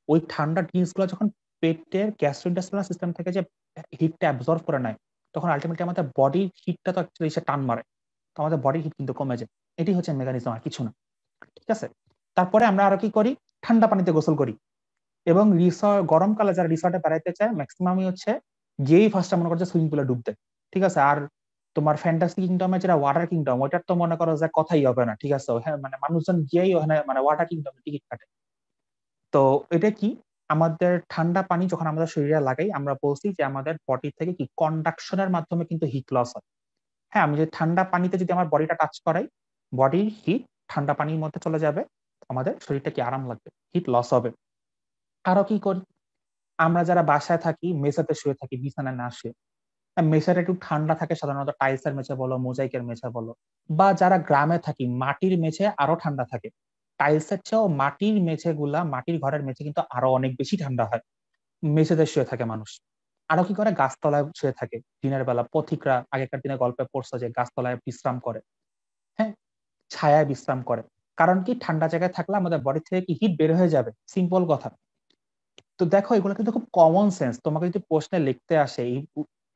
ওই ঠান্ডা ড্রিঙ্কস গুলো যখন পেটের গ্যাস্ট্রোইন্টেস্টাইনাল সিস্টেম থেকে যে হিটটা অ্যাবজর্ব করে নেয়, তখন আলটিমেটলি আমাদের বডির হিটটা তো অ্যাকচুয়ালি সে টান মারে, তো আমাদের বডির হিট কিন্তু কমে যায়। এটি হচ্ছে মেকানিজম, আর কিছু না। ঠিক আছে, তারপরে আমরা আরো কি করি, ঠান্ডা পানিতে গোসল করি। এবং গরমকালে যারা রিসর্টে বেড়াইতে চায় ম্যাক্সিমামই হচ্ছে গিয়েই ফার্স্টে মনে করছে সুইমিং পুলে ডুবতে। ঠিক আছে, আর তোমার ফ্যান্টাসি কিংডমে যেটা ওয়াটার কিংডম, ওইটার তো মনে করো যে কথাই হবে না। ঠিক আছে, হ্যাঁ, মানে মানুষজন গিয়েই ওখানে মানে ওয়াটার কিংডমে টিকিট কাটে। তো এটা কি, আমাদের ঠান্ডা পানি যখন আমাদের শরীরে লাগাই, আমরা বলছি যে আমাদের বডি থেকে কি কন্ডাকশনের মাধ্যমে কিন্তু হিট লস হয়। হ্যাঁ, আমি যদি ঠান্ডা পানিতে যদি আমার বডিটা টাচ করাই, বডির হিট ঠান্ডা পানির মধ্যে চলে যাবে, আমাদের শরীরটা কি আরাম লাগবে, হিট লস হবে। আরো কি করি, আমরা যারা বাসায় থাকি, মেঝেতে শুয়ে থাকি, বিছানায় না শুয়ে, মেঝেটা একটু ঠান্ডা থাকে সাধারণত, টাইলসের মেঝে বলো, মোজাইকের মেঝে বলো, বা যারা গ্রামে থাকি মাটির মেঝে আরো ঠান্ডা থাকে। টাইলসের চেয়েও মাটির মেঝে গুলা, মাটির ঘরের মেঝে কিন্তু আরো অনেক বেশি ঠান্ডা হয়। মেঝেতে শুয়ে থাকে মানুষ। আরো কি করে, গাছতলায় শুয়ে থাকে দিনের বেলা। পথিকরা আগেকার দিনে গল্পে পড়ছে যে গাছতলায় বিশ্রাম করে, হ্যাঁ, ছায়ায় বিশ্রাম করে। কারণ কি, ঠান্ডা জায়গায় থাকলে আমাদের বডি থেকে কি হিট বের হয়ে যাবে, সিম্পল কথা। তো দেখো, এগুলো কিন্তু খুব কমন সেন্স। তোমাকে যদি প্রশ্নে লিখতে আসে এই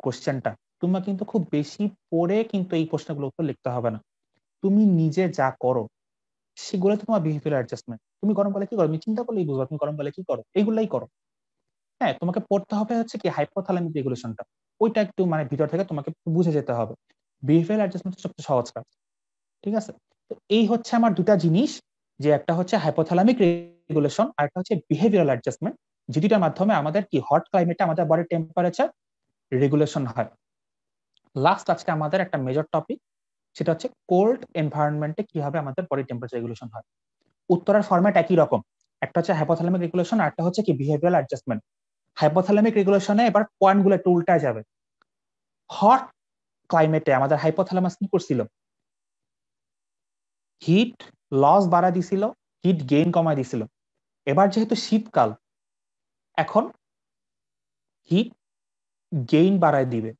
কোশ্চেনটা, তোমার কিন্তু খুব বেশি পড়ে কিন্তু এই প্রশ্নগুলো উত্তর লিখতে হবে না। তুমি নিজে যা করো সেগুলো তো তোমার বিহেভিয়ার অ্যাডজাস্টমেন্ট। তুমি গরমকালে কি করো, তুমি চিন্তা করলেই বুঝবা তুমি গরমকালে কি করো, এইগুলাই করো। হ্যাঁ, তোমাকে পড়তে হবে হচ্ছে কি হাইপোথ্যালামিক রেগুলেশনটা, ওইটা একটু মানে ভিতর থেকে তোমাকে বুঝে যেতে হবে। বিহেভিয়ার অ্যাডজাস্টমেন্ট সবচেয়ে সহজ কাজ। ঠিক আছে, তো এই হচ্ছে আমার দুটা জিনিস, যে একটা হচ্ছে হাইপোথ্যালামিক রেগুলেশন, আর একটা হচ্ছে বিহেভিয়ারাল অ্যাডজাস্টমেন্ট, যেটার মাধ্যমে আমাদের কি হট ক্লাইমেটে আমাদের বডির টেম্পারেচার রেগুলেশন হয়। লাস্ট আজকে আমাদের একটা মেজর টপিক, সেটা হচ্ছে কোল্ড এনভায়রনমেন্টে কিভাবে আমাদের বডি টেম্পারেচার রেগুলেশন হয়। উত্তরের ফরম্যাট একই রকম, একটা হচ্ছে হাইপোথ্যালামিক রেগুলেশন, আর একটা হচ্ছে কি বিহেভিয়ারাল অ্যাডজাস্টমেন্ট। হাইপোথ্যালামিক রেগুলেশনে এবার পয়েন্টগুলো একটু উল্টায় যাবে। হট ক্লাইমেটে আমাদের হাইপোথ্যালামাস কি করছিল, হিট লস বাড়ায় দিছিল, হিট গেইন কমায় দিছিল। এবার যেহেতু শীতকাল, এখন হিট গেইন বাড়ায় দিবে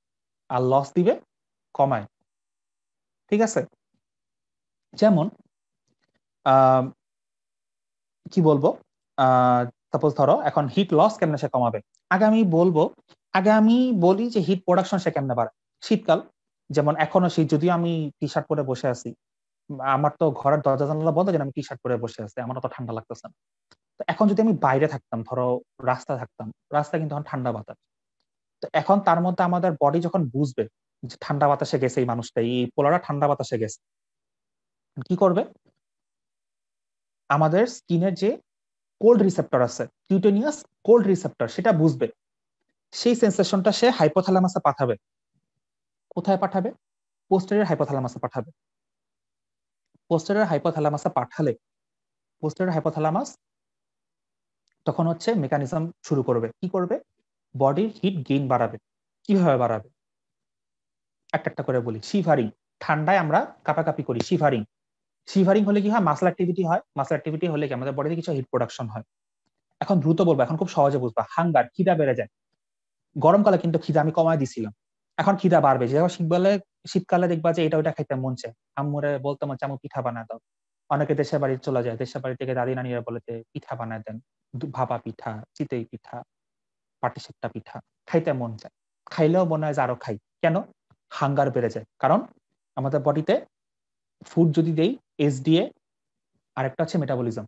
আর লস দিবে কমায়। ঠিক আছে, যেমন কি বলবো, সাপোজ ধরো এখন হিট লস কেমনে সে কমাবে, আগে আমি বলবো, আগে আমি বলি যে হিট প্রোডাকশন সে কেমনে বাড়ায়। শীতকাল, যেমন এখনো শীত, যদিও আমি টি শার্ট পরে বসে আছি, আমার তো ঘরের দরজা জানালা বন্ধ, যেন আমি টি শার্ট পরে বসে আছি, আমার তো ঠান্ডা লাগতেছে না। তো এখন যদি আমি বাইরে থাকতাম, ধরো রাস্তায় থাকতাম, রাস্তায় কিন্তু এখন ঠান্ডা বাতাস। তো এখন তার মধ্যে আমাদের বডি যখন বুঝবে যে ঠান্ডা বাতাসে গেছে, এই মানুষটা, এই পোলারা ঠান্ডা বাতাসে গেছে, কি করবে, আমাদের স্কিনের যে কোল্ড রিসেপ্টর আছে, কিউটেনিয়াস কোল্ড রিসেপ্টর, সেটা বুঝবে। সেই সেন্সেশনটা সে হাইপোথ্যালামাসে পাঠাবে। কোথায় পাঠাবে, পোস্টেরিয়র হাইপোথ্যালামাসে পাঠাবে। পোস্টেরিয়র হাইপোথ্যালামাসে পাঠালে পোস্টেরিয়র হাইপোথ্যালামাস তখন হচ্ছে মেকানিজম শুরু করবে, কি করবে, বডির হিট গেইন বাড়াবে। কিভাবে বাড়াবে, একটা একটা করে বলি। শিভারিং, ঠান্ডায় আমরা কাঁপাকাঁপি করি, শিভারিং। শিভারিং হলে কি হয়, মাসল অ্যাক্টিভিটি হয়। মাসল অ্যাক্টিভিটি হলে কি আমাদের বডিতে কিছু হিট প্রোডাকশন হয়। এখন দ্রুত বলবো, এখন খুব সহজে বুঝবা, হাঙ্গার, খিদা বেড়ে যায়। গরমকালে কিন্তু খিদা আমি কমায় দিছিলাম, এখন খিদা বাড়বে। যে শীতকালে দেখবা যে এটা ওইটা খাইতে মন চায়, আম্মুরে বলতে মন চায় আম্মু পিঠা বানায় দাও। অনেকে দেশের বাড়ি চলে যায়, দেশের বাড়ি থেকে দাদি নানিরা বলে যে পিঠা বানায় দেন, ভাপা পিঠা, চিতই পিঠা, পাটিসাপটা পিঠা, খাইতে মন চায়। খাইলেও মনে হয় যে আরো খাই। কেন, হাঙ্গার বেড়ে যায়। কারণ আমাদের বডিতে ফুড যদি দেই, এসডিএ, আর একটা হচ্ছে মেটাবলিজম,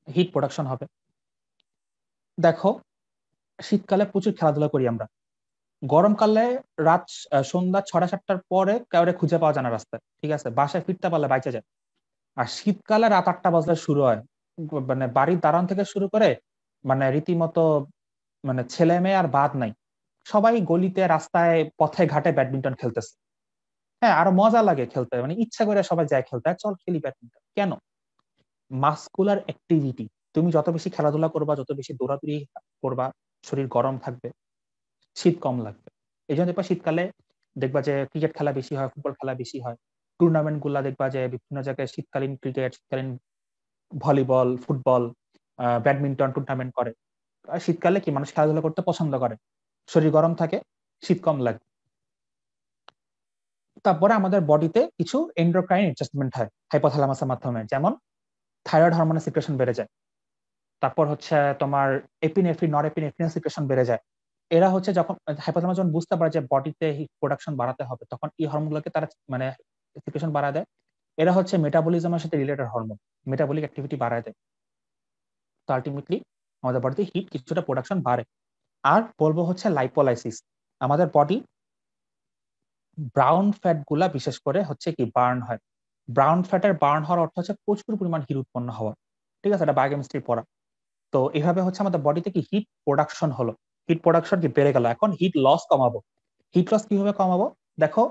হিট প্রোডাকশন হবে। দেখো, শীতকালে প্রচুর খেলাধুলা করি আমরা, গরমকালে রাত সন্ধ্যা 6টা 7টার পরে কাউরে খুঁজে পাওয়া যায় না রাস্তায়। ঠিক আছে, বাসায় ফিরতে পারলে বাইচে যায়। আর শীতকালে রাত 8টা বাজলে শুরু হয়, মানে বাড়ির দালান থেকে শুরু করে, মানে রীতিমতো মানে ছেলে মেয়ে আর বাদ নাই, সবাই গলিতে রাস্তায় পথে ঘাটে ব্যাডমিন্টন খেলতেছে। হ্যাঁ, আরো মজা লাগে খেলতে, মানে ইচ্ছা করে সবাই যায় খেলতে, চল খেলি ব্যাডমিন্টন। কেন, মাসকুলার অ্যাক্টিভিটি। তুমি যত বেশি খেলাধুলা করবা, যত বেশি দৌড়াদৌড়ি করবা, শরীর গরম থাকবে, শীত কম লাগবে। এই জন্য দেখবা শীতকালে দেখবা যে ক্রিকেট খেলা বেশি হয়, ফুটবল খেলা বেশি হয়। টুর্নামেন্ট গুলা দেখবা যে বিভিন্ন জায়গায় শীতকালীন ক্রিকেট, শীতকালীন ভলিবল, ফুটবল, ব্যাডমিন্টন টুর্নামেন্ট করে। আর শীতকালে কি মানুষ খেলাধুলা করতে পছন্দ করে, শরীর গরম থাকে, শীত কম লাগে। তারপরে আমাদের বডিতে কিছু এন্ডোক্রাইন অ্যাডজাস্টমেন্ট হয় হাইপোথ্যালামাসের মাধ্যমে, যেমন থাইরয়েড হরমোনের সিক্রেশন বেড়ে যায়। তারপর হচ্ছে তোমার এপিনেফ্রিন নরএপিনেফ্রিন সিক্রেশন বেড়ে যায়। এরা হচ্ছে যখন হাইপোথ্যালামাস যখন বুঝতে পারে যে বডিতে হিট প্রোডাকশন বাড়াতে হবে, তখন এই হরমোনগুলোকে তারা মানে সিক্রেশন বাড়ায় দেয়। এরা হচ্ছে মেটাবলিজমের সাথে রিলেটেড হরমোন, মেটাবলিক অ্যাক্টিভিটি বাড়ায় দেয়। তো আলটিমেটলি আমাদের বডিতে হিট কিছুটা প্রোডাকশন বাড়ে। আর বলবো হচ্ছে লাইপোলাইসিস, আমাদের বডি ব্রাউন ফ্যাট গুলা বিশেষ করে হচ্ছে কি বার্ন হয়। ব্রাউন ফ্যাটের বার্ন হওয়ার অর্থ হচ্ছে প্রচুর পরিমাণ হিট উৎপন্ন হওয়া। ঠিক আছে, এটা বায়োকেমিস্ট্রি পড়া। তো এইভাবে হচ্ছে আমাদের বডিতে কি হিট প্রোডাকশন হলো, হিট প্রোডাকশন কি বেড়ে গেল। এখন হিট লস কমাবো। হিট লস কিভাবে কমাবো? দেখো,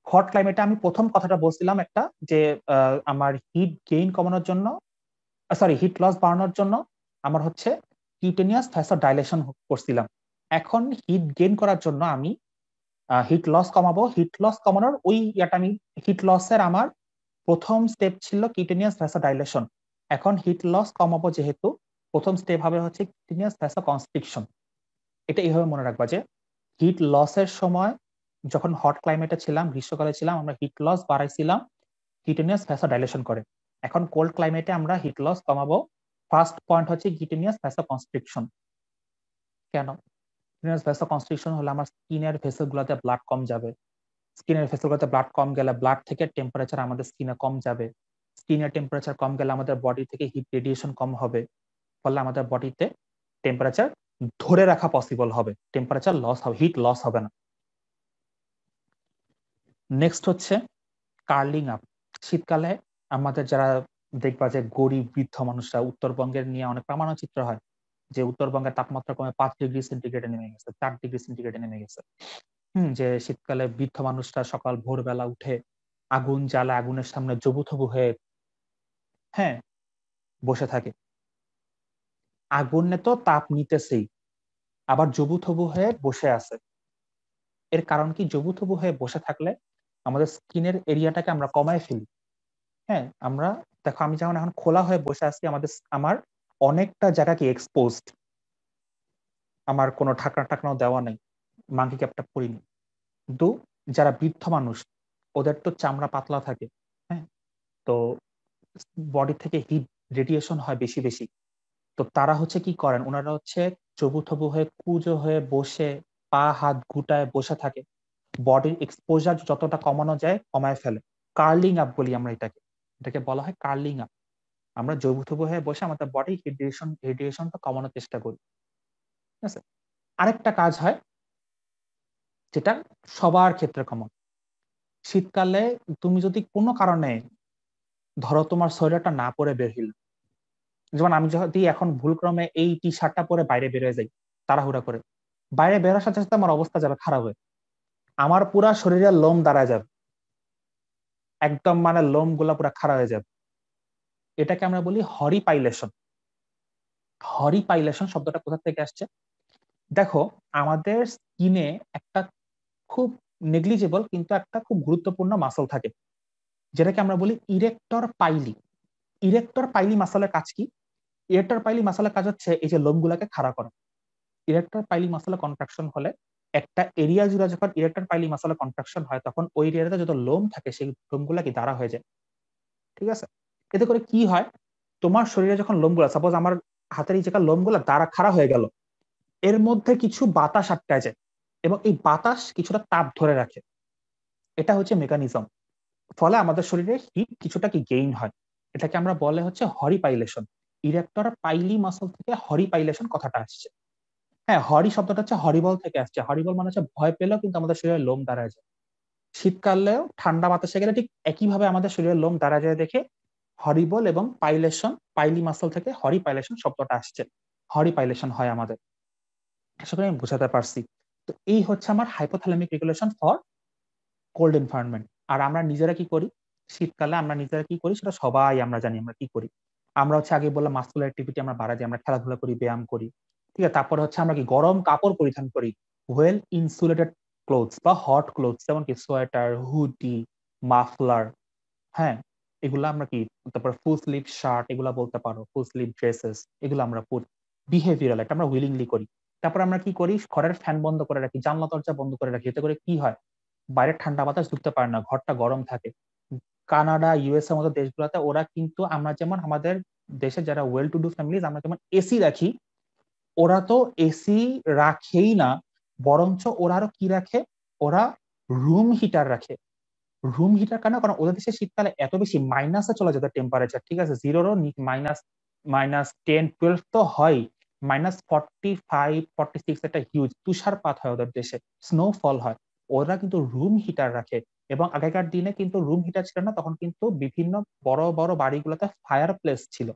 হট ক্লাইমেটে আমি প্রথম কথাটা বলছিলাম একটা, যে আমার হিট গেইন কমানোর জন্য, সরি, হিট লস বাড়ানোর জন্য আমার হচ্ছে কিউটেনিয়াস ভ্যাসোডাইলেশন করছিলাম। এখন হিট গেইন করার জন্য আমি হিট লস কমাবো। হিট লস কমানোর ওই ইয়াটা আমি, হিট লসের আমার প্রথম স্টেপ ছিল কিউটেনিয়াস ভ্যাসোডাইলেশন। এখন হিট লস কমাবো যেহেতু, প্রথম স্টেপ হবে হচ্ছে কিউটেনিয়াস ভ্যাসোকনস্ট্রিকশন। এটা এইভাবে মনে রাখবা যে হিট লসের সময়, যখন হট ক্লাইমেটে ছিলাম, গ্রীষ্মকালে ছিলাম, আমরা হিট লস বাড়াইছিলাম কিউটেনিয়াস ভ্যাসোডাইলেশন করে। এখন কোল্ড ক্লাইমেটে আমরা হিট লস কমাবো, ফার্স্ট পয়েন্ট হচ্ছে কিউটেনিয়াস ভ্যাসোকনস্ট্রিকশন। কেন? কিউটেনিয়াস ভ্যাসোকনস্ট্রিকশন হলে আমার স্কিনের ভেসেল গুলোতে ব্লাড কম যাবে। স্কিনের ভেসেল গুলোতে ব্লাড কম গেলে ব্লাড থেকে টেম্পারেচার আমাদের স্কিনে কম যাবে। স্কিনের টেম্পারেচার কম গেলে আমাদের বডি থেকে হিট রেডিয়েশন কম হবে। ফলে আমাদের বডিতে টেম্পারেচার ধরে রাখা পসিবল হবে, টেম্পারেচার লস হবে, হিট লস হবে না। নেক্সট হচ্ছে কার্লিং আপ। শীতকালে আমাদের যারা দেখবা যে গরিব বৃদ্ধ মানুষরা, উত্তরবঙ্গের নিয়ে অনেক প্রামাণ্যচিত্র হয় যে উত্তরবঙ্গের তাপমাত্রা কমে 5 ডিগ্রি সেন্টিগ্রেডে নেমে গেছে, 4 ডিগ্রি সেন্টিগ্রেডে নেমে গেছে। যে শীতকালে বৃদ্ধ মানুষরা সকাল ভোরবেলা উঠে আগুন জ্বালা, আগুনের সামনে জবুথবু হয়ে হ্যাঁ বসে থাকে। আগুনে তো তাপ নিতেছেই, আবার জবুথবু হয়ে বসে আছে। এর কারণ কি? জবুথবু হয়ে বসে থাকলে আমাদের স্কিনের এরিয়াটাকে আমরা কমায় ফেলি। আমরা দেখো, আমি যেমন এখন খোলা হয়ে বসে আছি, আমার অনেকটা জায়গা কি এক্সপোজড, আমার কোনো ঢাকনা টাকনাও দেওয়া নেই, মাঙ্কি ক্যাপটা পরিনি। কিন্তু যারা বৃদ্ধ মানুষ, ওদের তো চামড়া পাতলা থাকে, হ্যাঁ, তো বডি থেকে হিট রেডিয়েশন হয় বেশি বেশি। তো তারা হচ্ছে কি করেন, ওনারা হচ্ছে চবুথবু হয়ে কুজো হয়ে বসে পা হাত গুটায় বসে থাকে, বডির এক্সপোজার যতটা কমানো যায় কমায় ফেলে। কার্লিং আপ বলি আমরা এটাকে, এটাকে বলা হয় কার্লিং আপ। আমরা জবুথবু হয়ে বসে আমাদের বডি রেডিয়েশনটা কমানোর চেষ্টা করি। ঠিক আছে, আরেকটা কাজ হয় যেটা সবার ক্ষেত্রে কমন। শীতকালে তুমি যদি কোনো কারণে ধরো তোমার সোয়েটারটা না পরে বের হইল, যেমন আমি যদি এখন ভুলক্রমে এই টি শার্টটা পরে বাইরে বের হয়ে যাই তাড়াহুড়া করে, বাইরে বেরোর সাথে সাথে আমার অবস্থা যাবে খারাপ হয়ে, আমার পুরা শরীরের লোম দাঁড়ায় যাবে, একদম মানে লোম গুলা পুরা খারাপ হয়ে যাবে। এটাকে আমরা বলি হরিপাইলেশন। হরিপাইলেশন শব্দটা কোথা থেকে আসছে? দেখো, আমাদের স্কিনে একটা খুব নেগলিজেবল কিন্তু একটা খুব গুরুত্বপূর্ণ মাসল থাকে, যেটাকে আমরা বলি ইরেক্টর পাইলি। ইরেক্টর পাইলি মাসলের কাজ কি? ইরেক্টর পাইলি মাসলের কাজ হচ্ছে এই যে লোমগুলাকে খাড়া করা। ইরেক্টর পাইলি মাসলে কন্ট্রাকশন হলে, একটা এরিয়া জুড়ে যখন ইরেক্টর পাইলি মাসলে কন্ট্রাকশন হয়, তখন ওই এরিয়াতে যত লোম থাকে সেই লোমগুলা কি দাঁড়া হয়ে যায়। ঠিক আছে, এতে করে কি হয়, তোমার শরীরে যখন লোমগুলা, সাপোজ আমার হাতের এই জায়গার লোমগুলা দাঁড়া খাড়া হয়ে গেল, এর মধ্যে কিছু বাতাস আটকায় যায় এবং এই বাতাস কিছুটা তাপ ধরে রাখে। এটা হচ্ছে মেকানিজম। ফলে আমাদের শরীরে হিট কিছুটা কি গেইন হয়। এটাকে আমরা বলে হচ্ছে হরিপাইলেশন। ইরেক্টর পাইলি মাসল থেকে হরিপাইলেশন কথাটা আসছে। হ্যাঁ, হরি শব্দটা হচ্ছে হরিবল থেকে আসছে। হরিবল মানে হচ্ছে ভয় পেলেও কিন্তু আমাদের শরীরে লোম দাঁড়ায় যায়। শীতকালেও ঠান্ডা বাতাসে গেলে ঠিক একইভাবে আমাদের শরীরে লোম দাঁড়ায় যায় দেখে হরিবল এবং পাইলেশন, পাইলি মাসল থেকে হরিপাইলেশন শব্দটা আসছে। হরিপাইলেশন হয় আমাদের। আশা করি আমি বোঝাতে পারছি। তো এই হচ্ছে আমার hypothalamic regulation for cold environment. আর আমরা নিজেরা কি করি শীতকালে? আমরা নিজেরা কি করি সেটা সবাই আমরা জানি। আমরা কি করি? আমরা হচ্ছে আগে বললাম মাসকুলার অ্যাক্টিভিটি আমরা বাড়াই দিই, আমরা খেলাধুলা করি, ব্যায়াম করি। ঠিক আছে, তারপরে হচ্ছে আমরা কি গরম কাপড় পরিধান করি, ওয়েল ইনসুলেটেড ক্লোথস বা হট ক্লোথস, যেমন কি সোয়েটার, হুডি, মাফলার। হ্যাঁ, এগুলা আমরা কি, তারপর ফুল স্লিভ শার্ট, এগুলা বলতে পারো ফুল স্লিভ ড্রেসেস, এগুলো আমরা পরি। বিহেভিয়ারাল একটা আমরা উইলিংলি করি। তারপর আমরা কি করি, ঘরের ফ্যান বন্ধ করে রাখি, জানলা দরজা বন্ধ করে রাখি। এতে করে কি হয়, বাইরের ঠান্ডা বাতাস ঢুকতে পারে না, ঘরটা গরম থাকে। কানাডা, ইউএস এর মতো দেশগুলোতে ওরা কিন্তু, আমরা যেমন আমাদের দেশে যারা ওয়েল টু ডু ফ্যামিলিজ আমরা যেমন এসি রাখি, ওরা তো এসি রাখেই না, বরঞ্চ ওরা আরো কি রাখে, ওরা রুম হিটার রাখে। রুম হিটার কেন? কারণ ওদের দেশে শীতকালে এত বেশি মাইনাসে চলে যেত টেম্পারেচার, ঠিক আছে, জিরোরও মাইনাস -10-12 তো হয়, -45-46 একটা হিউজ তুষারপাত হয় ওদের দেশে, স্নোফল হয়। ওরা কিন্তু রুম হিটার রাখে। এবং আগেকার দিনে কিন্তু রুম হিটার ছিল না, তখন কিন্তু বিভিন্ন বড় বড় বাড়িগুলোতে ফায়ার প্লেস ছিল,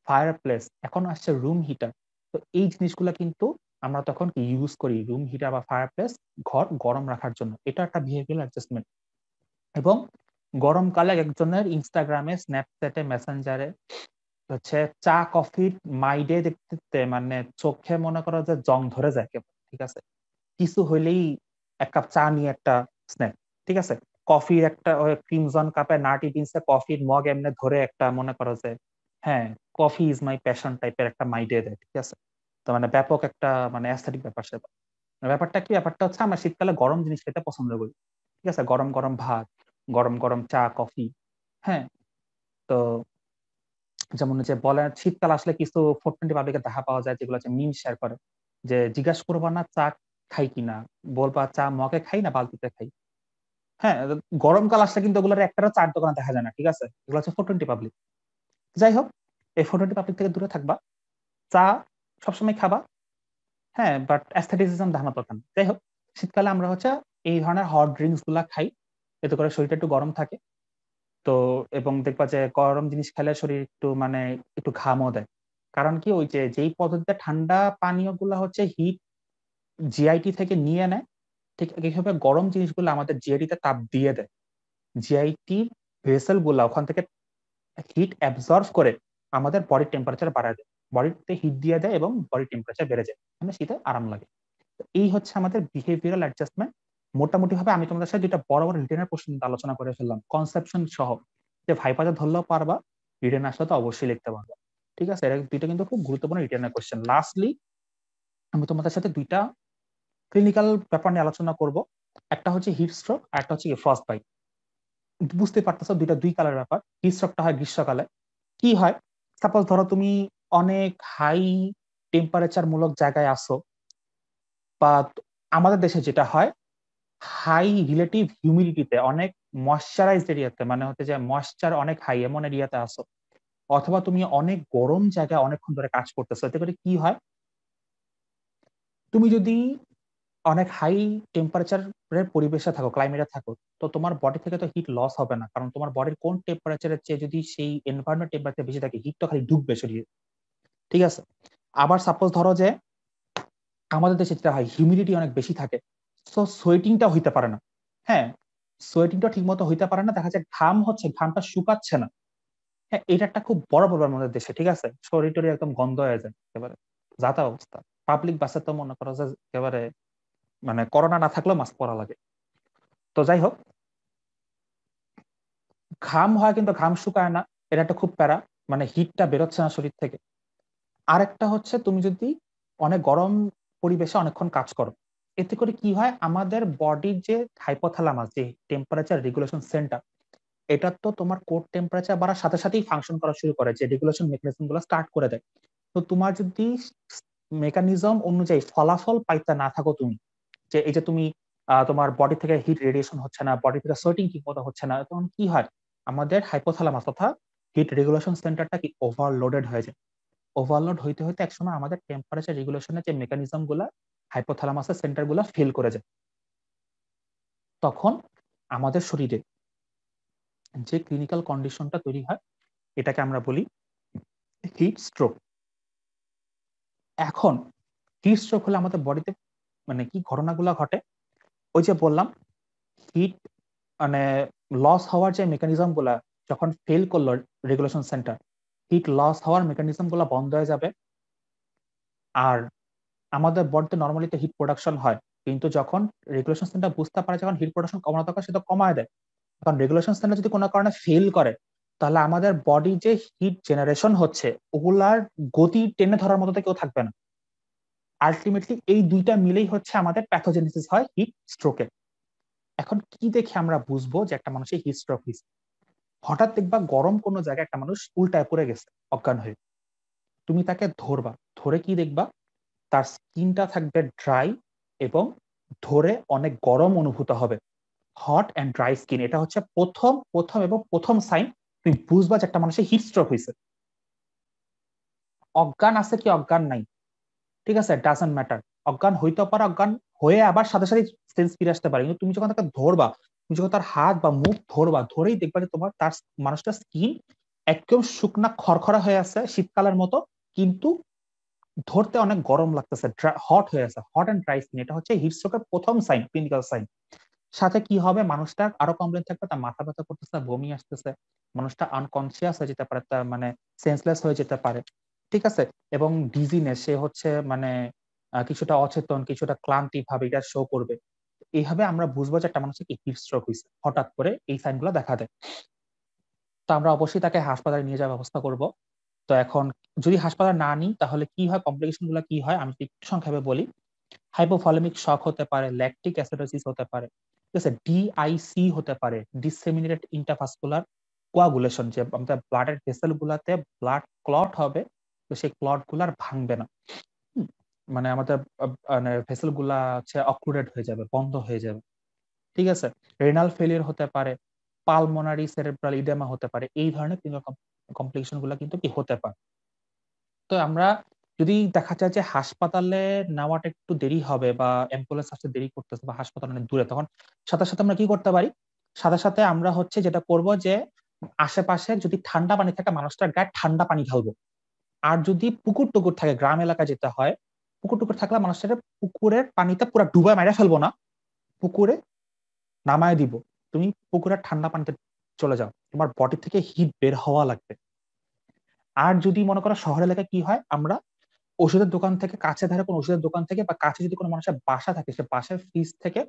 ফায়ার প্লেস। এখন আসছে রুম হিটার। তো এই জিনিসগুলো কিন্তু আমরা তখন কি ইউজ করি, রুম হিটার বা ফায়ার প্লেস, ঘর গরম রাখার জন্য। এটা একটা বিহেভিয়ারাল অ্যাডজাস্টমেন্ট। এবং গরমকালে একজনের ইনস্টাগ্রামে, স্ন্যাপচ্যাটে, মেসেঞ্জারে হচ্ছে চা কফির মাইডে দেখতে মানে চোখে মনে করো যে জং ধরে যায় কেবল, ঠিক আছে, কিছু হইলেই এক কাপ চা নিয়ে একটা স্ন্যাপ, ঠিক আছে, কফির একটা ক্রিমজন কাপে নাটি বিনসে কফির মগ এমনি ধরে একটা মনে করো যে হ্যাঁ কফি ইজ মাই প্যাশন টাইপের একটা মাইডে দেয়, ঠিক আছে। তো মানে ব্যাপক একটা মানে অ্যাস্থেটিক ব্যাপার সেটা। ব্যাপারটা কি, ব্যাপারটা হচ্ছে আমরা শীতকালে গরম জিনিস খেতে পছন্দ করি, ঠিক আছে, গরম গরম ভাত, গরম গরম চা কফি। হ্যাঁ, তো যেমন যে বলে শীতকাল আসলে কিছু 420 পাবলিকে দেখা পাওয়া যায় যেগুলো হচ্ছে মিম শেয়ার করে, যে জিজ্ঞাসা করবা না চা খাই কিনা, বলবা চা মগে খাই না বালতিতে খাই। হ্যাঁ, গরমকাল আসলে কিন্তু ওগুলোর একটারও চার দোকানে দেখা যায় না, ঠিক আছে, এগুলো হচ্ছে 420 পাবলিক। যাই হোক, এই 420 পাবলিক থেকে দূরে থাকবা, চা সবসময় খাবা, হ্যাঁ, বাট অ্যাস্থেটিসিজম দেখানো দরকার না। যাই হোক, শীতকালে আমরা হচ্ছে এই ধরনের হট ড্রিঙ্কস গুলা খাই, এতে করে শরীরটা একটু গরম থাকে। তো এবং দেখবা যে গরম জিনিস খেলে শরীর একটু মানে একটু ঘামও দেয়। কারণ কি, ওই যে যেই পদ্ধতিতে ঠান্ডা পানীয় গুলা হচ্ছে হিট জিআইটি থেকে নিয়ে নেয়, ঠিক এইভাবে গরম জিনিসগুলো আমাদের জিআইটি তে তাপ দিয়ে দেয়। জিআইটি ভেসেল গুলা ওখান থেকে হিট অ্যাবজর্ব করে আমাদের বডির টেম্পারেচার বাড়ায় দেয়, বডিতে হিট দিয়ে দেয় এবং বডির টেম্পারেচার বেড়ে যায়, মানে শীতে আরাম লাগে। তো এই হচ্ছে আমাদের বিহেভিয়ারাল অ্যাডজাস্টমেন্ট। মোটামুটি ভাবে আমি তোমাদের সাথে দুইটা বড় বড় রিটেনের প্রশ্ন আলোচনা করে ফেললাম, কনসেপশন সহ, যে ভাইপাতে ধরলেও পারবা, রিটেন আসলে তো অবশ্যই লিখতে পারবা, ঠিক আছে। এটা দুইটা কিন্তু খুব গুরুত্বপূর্ণ রিটেনের কোশ্চেন। লাস্টলি আমি তোমাদের সাথে দুইটা ক্লিনিক্যাল ব্যাপার নিয়ে আলোচনা করব। একটা হচ্ছে হিট স্ট্রোক আর একটা হচ্ছে ফ্রস্ট বাইট। বুঝতে পারতেছো দুইটা দুই কালার ব্যাপার। হিট স্ট্রোকটা হয় গ্রীষ্মকালে। কি হয়, সাপোজ ধরো তুমি অনেক হাই টেম্পারেচার মূলক জায়গায় আসো, বা আমাদের দেশে যেটা হয় হাই রিলেটিভ হিউমিডিটিতে, অনেক ময়শ্চারাইজড এরিয়াতে, মানে হচ্ছে যে ময়শ্চার অনেক হাই এমন এরিয়াতে আসো, অথবা তুমি অনেক গরম জায়গায় অনেকক্ষণ ধরে কাজ করতেছো, এতে করে কি হয়, তুমি যদি অনেক হাই টেম্পারেচারের পরিবেশে থাকো, ক্লাইমেটে থাকো, তো তোমার বডি থেকে তো হিট লস হবে না, কারণ তোমার বডির কোন টেম্পারেচারের চেয়ে যদি সেই এনভায়রনমেন্ট টেম্পারেচার বেশি থাকে, হিট তো খালি ঢুকবে শরীরে, ঠিক আছে। আবার সাপোজ ধরো যে আমাদের দেশে যেটা হয় হিউমিডিটি অনেক বেশি থাকে, সো সোয়েটিংটা হইতে পারে না। হ্যাঁ, সোয়েটিংটা ঠিক মতো হইতে পারে না, দেখা যায় ঘাম হচ্ছে, ঘামটা শুকাচ্ছে না। হ্যাঁ, এটা একটা খুব বড় প্রবলেম আমাদের দেশে, ঠিক আছে, শরীর টরীর একদম গন্ধ হয়ে যায় একেবারে, যাতা অবস্থা। পাবলিক বাসে তো মনে করো যে একেবারে মানে করোনা না থাকলেও মাস্ক পরা লাগে। তো যাই হোক, ঘাম হয় কিন্তু ঘাম শুকায় না, এটা একটা খুব প্যারা, মানে হিটটা বেরোচ্ছে না শরীর থেকে। আরেকটা হচ্ছে তুমি যদি অনেক গরম পরিবেশে অনেকক্ষণ কাজ করো, এতে করে কি হয়, আমাদের বডির যে হাইপোথ্যালামাস, যে টেম্পারেচার রেগুলেশন সেন্টার, এটা তো তোমার কোর টেম্পারেচার বাড়ার সাথে সাথেই ফাংশন করা শুরু করে, যে রেগুলেশন মেকানিজম গুলো স্টার্ট করে দেয়। তো তোমার যদি মেকানিজম অনুযায়ী ফলাফল পাইতে না থাকো তুমি, যে এই যে তুমি তোমার বডি থেকে হিট রেডিয়েশন হচ্ছে না, বডি থেকে সোয়েটিং ঠিক মতো হচ্ছে না, তখন কি হয়, আমাদের হাইপোথ্যালামাস তথা হিট রেগুলেশন সেন্টারটা কি ওভারলোডেড হয়ে যায়। ওভারলোড হইতে হইতে একসময় আমাদের টেম্পারেচার রেগুলেশনের যে মেকানিজম গুলা, হাইপোথ্যালামাসের সেন্টার গুলা ফেল করে যায়। তখন আমাদের শরীরে যে ক্লিনিক্যাল কন্ডিশনটা তৈরি হয়, এটাকে আমরা বলি হিট স্ট্রোক। এখন হিট স্ট্রোক হলে আমাদের বডিতে মানে কি ঘটনাগুলো ঘটে, ওই যে বললাম হিট মানে লস হওয়ার যে মেকানিজম গুলা যখন ফেল করলো রেগুলেশন সেন্টার, হিট লস হওয়ার মেকানিজম গুলা বন্ধ হয়ে যাবে। আর আমাদের বডিতে নর্মালি তো হিট প্রোডাকশন হয়, কিন্তু যখন রেগুলেশন সেন্টার বুঝতে পারে যখন হিট প্রোডাকশন কমানো দরকার, সেটা কমায় দেয়। কারণ রেগুলেশন সেন্টার যদি কোনো কারণে ফেল করে, তাহলে আমাদের বডি যে হিট জেনারেশন হচ্ছে ওগুলার গতি টেনে ধরার মতো তো কেউ থাকবে না। আলটিমেটলি এই দুইটা মিলেই হচ্ছে আমাদের প্যাথোজেনেসিস হয় হিট স্ট্রোকের। এখন কি দেখে আমরা বুঝবো যে একটা মানুষের হিট স্ট্রোক হয়েছে? হঠাৎ দেখবা গরম কোনো জায়গায় একটা মানুষ উল্টায় পড়ে গেছে, অজ্ঞান হয়ে। তুমি তাকে ধরবা, ধরে কি দেখবা, তার স্কিনটা থাকবে ড্রাই এবং ধরে অনেক গরম অনুভূত হবে, হট অ্যান্ড ড্রাই স্কিন। এটা হচ্ছে প্রথম সাইন তুমি বুঝবা যে একটা মানুষের হিট স্ট্রোক হয়েছে। অজ্ঞান আছে কি অজ্ঞান নাই, ঠিক আছে, ডাজন্ট ম্যাটার। অজ্ঞান হইতে পারে, অজ্ঞান হয়ে আবার সাথে সাথে সেন্স ফিরে আসতে পারে, কিন্তু তুমি যখন তাকে ধরবা, তুমি যখন তার হাত বা মুখ ধরবা, ধরেই দেখবা যে তোমার তার মানুষটার স্কিন একদম শুকনা খড়খড়া হয়ে আছে শীতকালের মতো, কিন্তু ধরতে অনেক গরম লাগতেছে, হট হয়ে আছে, হট অ্যান্ড ড্রাই স্কিন। এটা হচ্ছে হিট স্ট্রোকের প্রথম সাইন, ক্লিনিক্যাল সাইন। সাথে কি হবে, মানুষটার আরো কমপ্লেন থাকবে, তার মাথা ব্যথা করতেছে, বমি আসতেছে, মানুষটা আনকনসিয়াস হয়ে যেতে পারে, তার মানে সেন্সলেস হয়ে যেতে পারে, ঠিক আছে। এবং ডিজিনেস, সে হচ্ছে মানে কিছুটা অচেতন, কিছুটা ক্লান্তি ভাবে এটা শো করবে। এইভাবে আমরা বুঝবো যে একটা মানুষের কি হিট স্ট্রোক হয়েছে, হঠাৎ করে এই সাইনগুলো দেখা দেয়। তো আমরা অবশ্যই তাকে হাসপাতালে নিয়ে যাওয়ার ব্যবস্থা করব। তো এখন যদি হাসপাতালে না নিই তাহলে কি হয়, কমপ্লিকেশন গুলো কি হয় আমি একটু সংক্ষেপে বলি। হাইপোভলিমিক শক হতে পারে, ল্যাকটিক অ্যাসিডোসিস হতে পারে, ঠিক আছে, ডিআইসি হতে পারে, ডিসেমিনেটেড ইন্টারভাস্কুলার কোয়াগুলেশন, যে আমাদের ব্লাডের ভেসেল গুলাতে ব্লাড ক্লট হবে, তো সেই ক্লট গুলার ভাঙবে না, মানে আমাদের মানে ভেসেল গুলা হচ্ছে অক্লুডেড হয়ে যাবে, বন্ধ হয়ে যাবে, ঠিক আছে। রেনাল ফেলিয়ার হতে পারে, পালমোনারি সেরেব্রাল ইডেমা হতে পারে, এই ধরনের কমপ্লিকেশন গুলা কিন্তু কি হতে পারে। তো আমরা যদি দেখা যায় যে হাসপাতালে নেওয়াটা একটু দেরি হবে বা অ্যাম্বুলেন্স আসতে দেরি করতেছে বা হাসপাতাল অনেক দূরে, তখন সাথে সাথে আমরা কি করতে পারি, সাথে সাথে আমরা হচ্ছে যেটা করব যে আশেপাশে যদি ঠান্ডা পানি থাকে মানুষটার গায়ে ঠান্ডা পানি ঢালবো। আর যদি পুকুর টুকুর থাকে, গ্রাম এলাকায় যেতে হয়, পুকুর টুকুর থাকলে মানুষটাকে পুকুরের পানিতে পুরো ডুবায় মেরে ফেলবো না, পুকুরে নামায় দিব। তুমি পুকুরের ঠান্ডা পানিতে চলে যাও, তোমার বডি থেকে হিট বের হওয়া লাগবে। আর যদি মনে করো শহর এলাকায় কি হয়, আমরা ওষুধের দোকান থেকে, কাছে ধারে কোনো ওষুধের দোকান থেকে বা কাছে যদি কোনো মানুষের বাসা থাকে, সে বাসার ফ্রিজ থেকে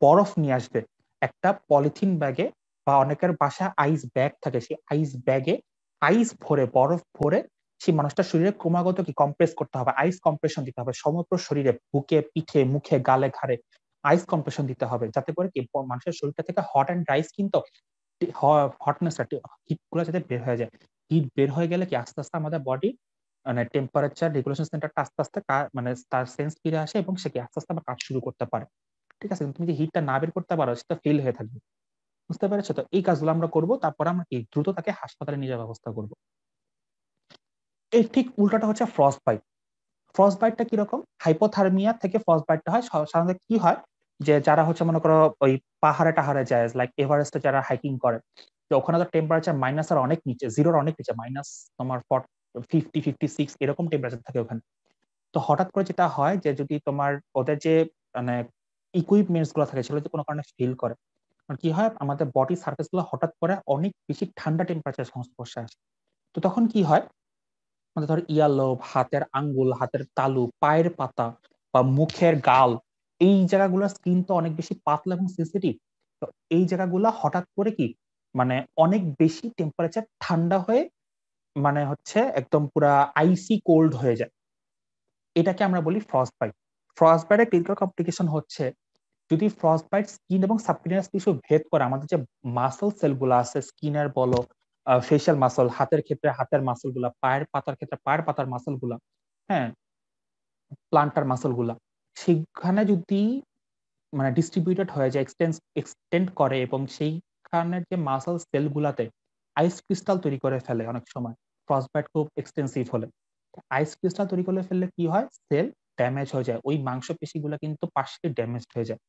বরফ নিয়ে আসবে একটা পলিথিন ব্যাগে, বা অনেকের বাসায় আইস ব্যাগ থাকে, সেই আইস ব্যাগে আইস ভরে, বরফ ভরে সেই মানুষটার শরীরে ক্রমাগত কি কম্প্রেস করতে হবে, আইস কম্প্রেশন দিতে হবে সমগ্র শরীরে, বুকে, পিঠে, মুখে, গালে, ঘাড়ে আইস কম্প্রেশন দিতে হবে, যাতে করে কি মানুষের শরীরটা থেকে হট অ্যান্ড ড্রাই স্কিন, তো হটনেসটা, হিট গুলো যাতে বের হয়ে যায়। হিট বের হয়ে গেলে কি আস্তে আস্তে আমাদের বডি মানে টেম্পারেচার রেগুলেশন সেন্টারটা আস্তে আস্তে মানে তার সেন্স ফিরে আসে এবং সে কি আস্তে আস্তে আবার কাজ শুরু করতে পারে, ঠিক আছে। কিন্তু তুমি যে হিটটা না বের করতে পারো সেটা ফেল হয়ে থাকবে, বুঝতে পেরেছো? তো এই কাজগুলো আমরা করবো, তারপর আমরা কি দ্রুত তাকে হাসপাতালে নিয়ে যাওয়ার ব্যবস্থা করবো। এর ঠিক উল্টাটা হচ্ছে ফ্রস্ট বাইট। ফ্রস্ট বাইটটা কিরকম, হাইপোথার্মিয়া থেকে ফ্রস্ট বাইটটা হয় সাধারণত কি হয়, যে যারা হচ্ছে মনে করো ওই পাহাড়ে টাহাড়ে যায়, লাইক এভারেস্টে যারা হাইকিং করে, তো ওখানে তো টেম্পারেচার মাইনাসের অনেক নিচে, জিরোর অনেক নিচে, মাইনাস তোমার 50-56 এরকম টেম্পারেচার থাকে ওখানে। তো হঠাৎ করে যেটা হয় যে যদি তোমার ওদের যে মানে ইকুইপমেন্টস গুলো থাকে সেগুলো যদি কোনো কারণে ফেল করে, কি হয়, আমাদের বডি সার্ফেস গুলো হঠাৎ করে অনেক বেশি ঠান্ডা টেম্পারেচার সংস্পর্শে আসে। তো তখন কি হয়, আমাদের ধর ইয়ালোব, হাতের আঙ্গুল, হাতের তালু, পায়ের পাতা বা মুখের গাল, এই জায়গাগুলোর স্কিন তো অনেক বেশি পাতলা এবং সেন্সিটিভ। তো এই জায়গাগুলো হঠাৎ করে কি মানে অনেক বেশি টেম্পারেচার ঠান্ডা হয়ে মানে হচ্ছে একদম পুরা আইসি কোল্ড হয়ে যায়। এটাকে আমরা বলি ফ্রস্ট বাইট। ফ্রস্ট বাইটের ক্লিনিক্যাল কমপ্লিকেশন হচ্ছে, যদি ফ্রস্ট বাইট স্কিন এবং সাবকিউটানিয়াস টিস্যু ভেদ করে, আমাদের যে মাসল সেল গুলো আছে, স্কিনের বলো, ফেশিয়াল মাসল, হাতের ক্ষেত্রে হাতের মাসল গুলা, পায়ের পাতার ক্ষেত্রে পায়ের পাতার মাসল গুলা, হ্যাঁ, প্লান্টার মাসল গুলা, সেখানে যদি মানে ডিস্ট্রিবিউটেড হয়ে যায়, এক্সটেন্ড করে এবং সেইখানের যে মাসল সেল গুলাতে আইস ক্রিস্টাল তৈরি করে ফেলে অনেক সময়, ফ্রস্টবাইট খুব এক্সটেন্সিভ হলে। আইস ক্রিস্টাল তৈরি করে ফেললে কি হয়, সেল ড্যামেজ হয়ে যায়, ওই মাংসপেশিগুলো কিন্তু পার্শিয়ালি ড্যামেজ হয়ে যায়।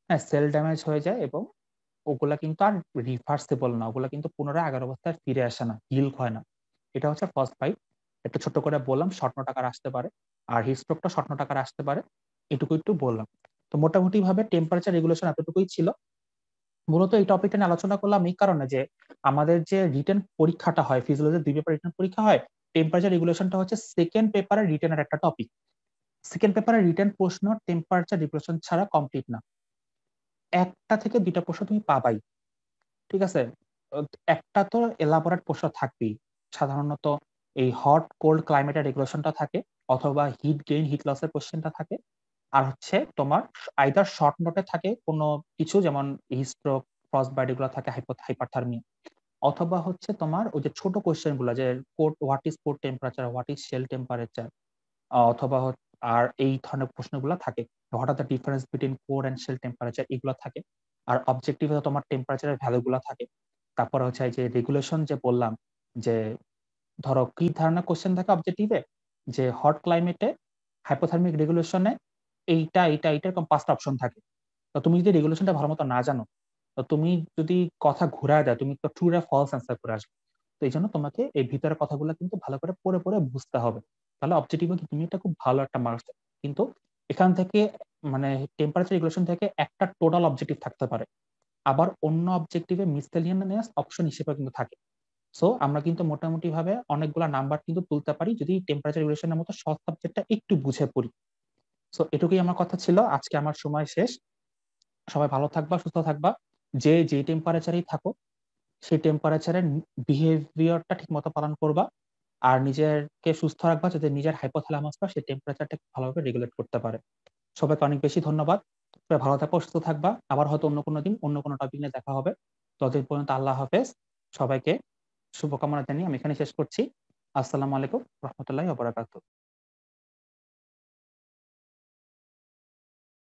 হ্যাঁ, সেল ড্যামেজ হয়ে যায় এবং ওগুলা কিন্তু আর রিভার্সেবল না, ওগুলা কিন্তু পুনরায় আগের অবস্থায় ফিরে আসে না, হিল হয় না। এটা হচ্ছে ফার্স্ট বাইট। একটু ছোট করে বললাম, শর্ট নোট আকারে আসতে পারে, আর হিট স্ট্রোকটা শর্ট নোট আকারে আসতে পারে, এটুকু একটু বললাম। তো মোটামুটি ভাবে টেম্পারেচার রেগুলেশন এতটুকুই ছিল। মূলত এই টপিকটা নিয়ে আলোচনা করলাম এই কারণে যে আমাদের যে রিটেন পরীক্ষাটা হয়, ফিজিওলজির 2 পেপার রিটেন পরীক্ষা হয়, টেম্পারেচার রেগুলেশনটা হচ্ছে সেকেন্ড পেপারের রিটেনের একটা টপিক। সেকেন্ড পেপারের রিটেন প্রশ্ন টেম্পারেচার রেগুলেশন ছাড়া কমপ্লিট না, একটা থেকে দুইটা প্রশ্ন তুমি পাবাই, ঠিক আছে। একটা তো এলাবোরেট প্রশ্ন থাকবেই, সাধারণত এই হট কোল্ড ক্লাইমেটের রেগুলেশনটা থাকে, অথবা হিট গেইন হিট লসের কোশ্চেনটা থাকে, আর হচ্ছে তোমার আইদার শর্ট নোটে থাকে কোনো কিছু, যেমন হিট স্ট্রোক, ফ্রস্ট বাইট, এগুলো থাকে, হাইপারথার্মিয়া। অথবা হচ্ছে তোমার ওই যে ছোট কোয়েশ্চেন গুলা যে what is core temperature, what is shell temperature, অথবা আর এই ধরনের প্রশ্নগুলো থাকে। What are the difference between core and shell temperature, এগুলো থাকে। আর অবজেক্টিভে তোমার টেম্পারেচারের ভ্যালুগুলো থাকে। তারপরে হচ্ছে এই যে রেগুলেশন যে বললাম, যে ধরো কি ধরনের কোশ্চেন থাকে অবজেক্টিভে, যে হট ক্লাইমেটে হাইপোথার্মিক রেগুলেশনে এইটা এইটা এইটা এরকম 5টা অপশন থাকে। তো তুমি যদি রেগুলেশনটা ভালো মতো না জানো, তো তুমি যদি কথা ঘুরায় দেয়, তুমি তো ট্রু আর ফলস অ্যান্সার করে আসবে। তো এই জন্য তোমাকে এই ভিতরের কথাগুলো কিন্তু ভালো করে পড়ে পড়ে বুঝতে হবে। তাহলে অবজেক্টিভে তুমি এটা খুব ভালো একটা মার্কস। কিন্তু এখান থেকে মানে টেম্পারেচার রেগুলেশন থেকে একটা টোটাল অবজেক্টিভ থাকতে পারে, আবার অন্য অবজেক্টিভে মিসসেলিনিয়াস অপশন হিসেবে কিন্তু থাকে। সো আমরা কিন্তু মোটামুটি ভাবে অনেকগুলা নাম্বার কিন্তু তুলতে পারি যদি টেম্পারেচার রেগুলেশনের মতো সহজ সাবজেক্টটা একটু বুঝে পড়ি। সো এটুকুই আমার কথা ছিল। আজকে আমার সময় শেষ। সবাই ভালো থাকবা, সুস্থ থাকবা। যে যে টেম্পারেচারেই থাকো, সেই টেম্পারেচারের বিহেভিয়ারটা ঠিক মতো পালন করবা। আর নিজেকে সুস্থ রাখবা যাতে নিজের হাইপোথ্যালামাসটা সেই টেম্পারেচারটা ভালোভাবে রেগুলেট করতে পারে। সবাইকে অনেক বেশি ধন্যবাদ। সবাই ভালো থাকবা, সুস্থ থাকবা। আবার হয়তো অন্য কোনো দিন অন্য কোনো টপিক নিয়ে দেখা হবে। ততদিন পর্যন্ত আল্লাহ হাফেজ। সবাইকে শুভকামনা জানিয়ে আমি এখানে শেষ করছি। আসসালামু আলাইকুম রহমতুল্লাহি ওয়া বারাকাতুহু।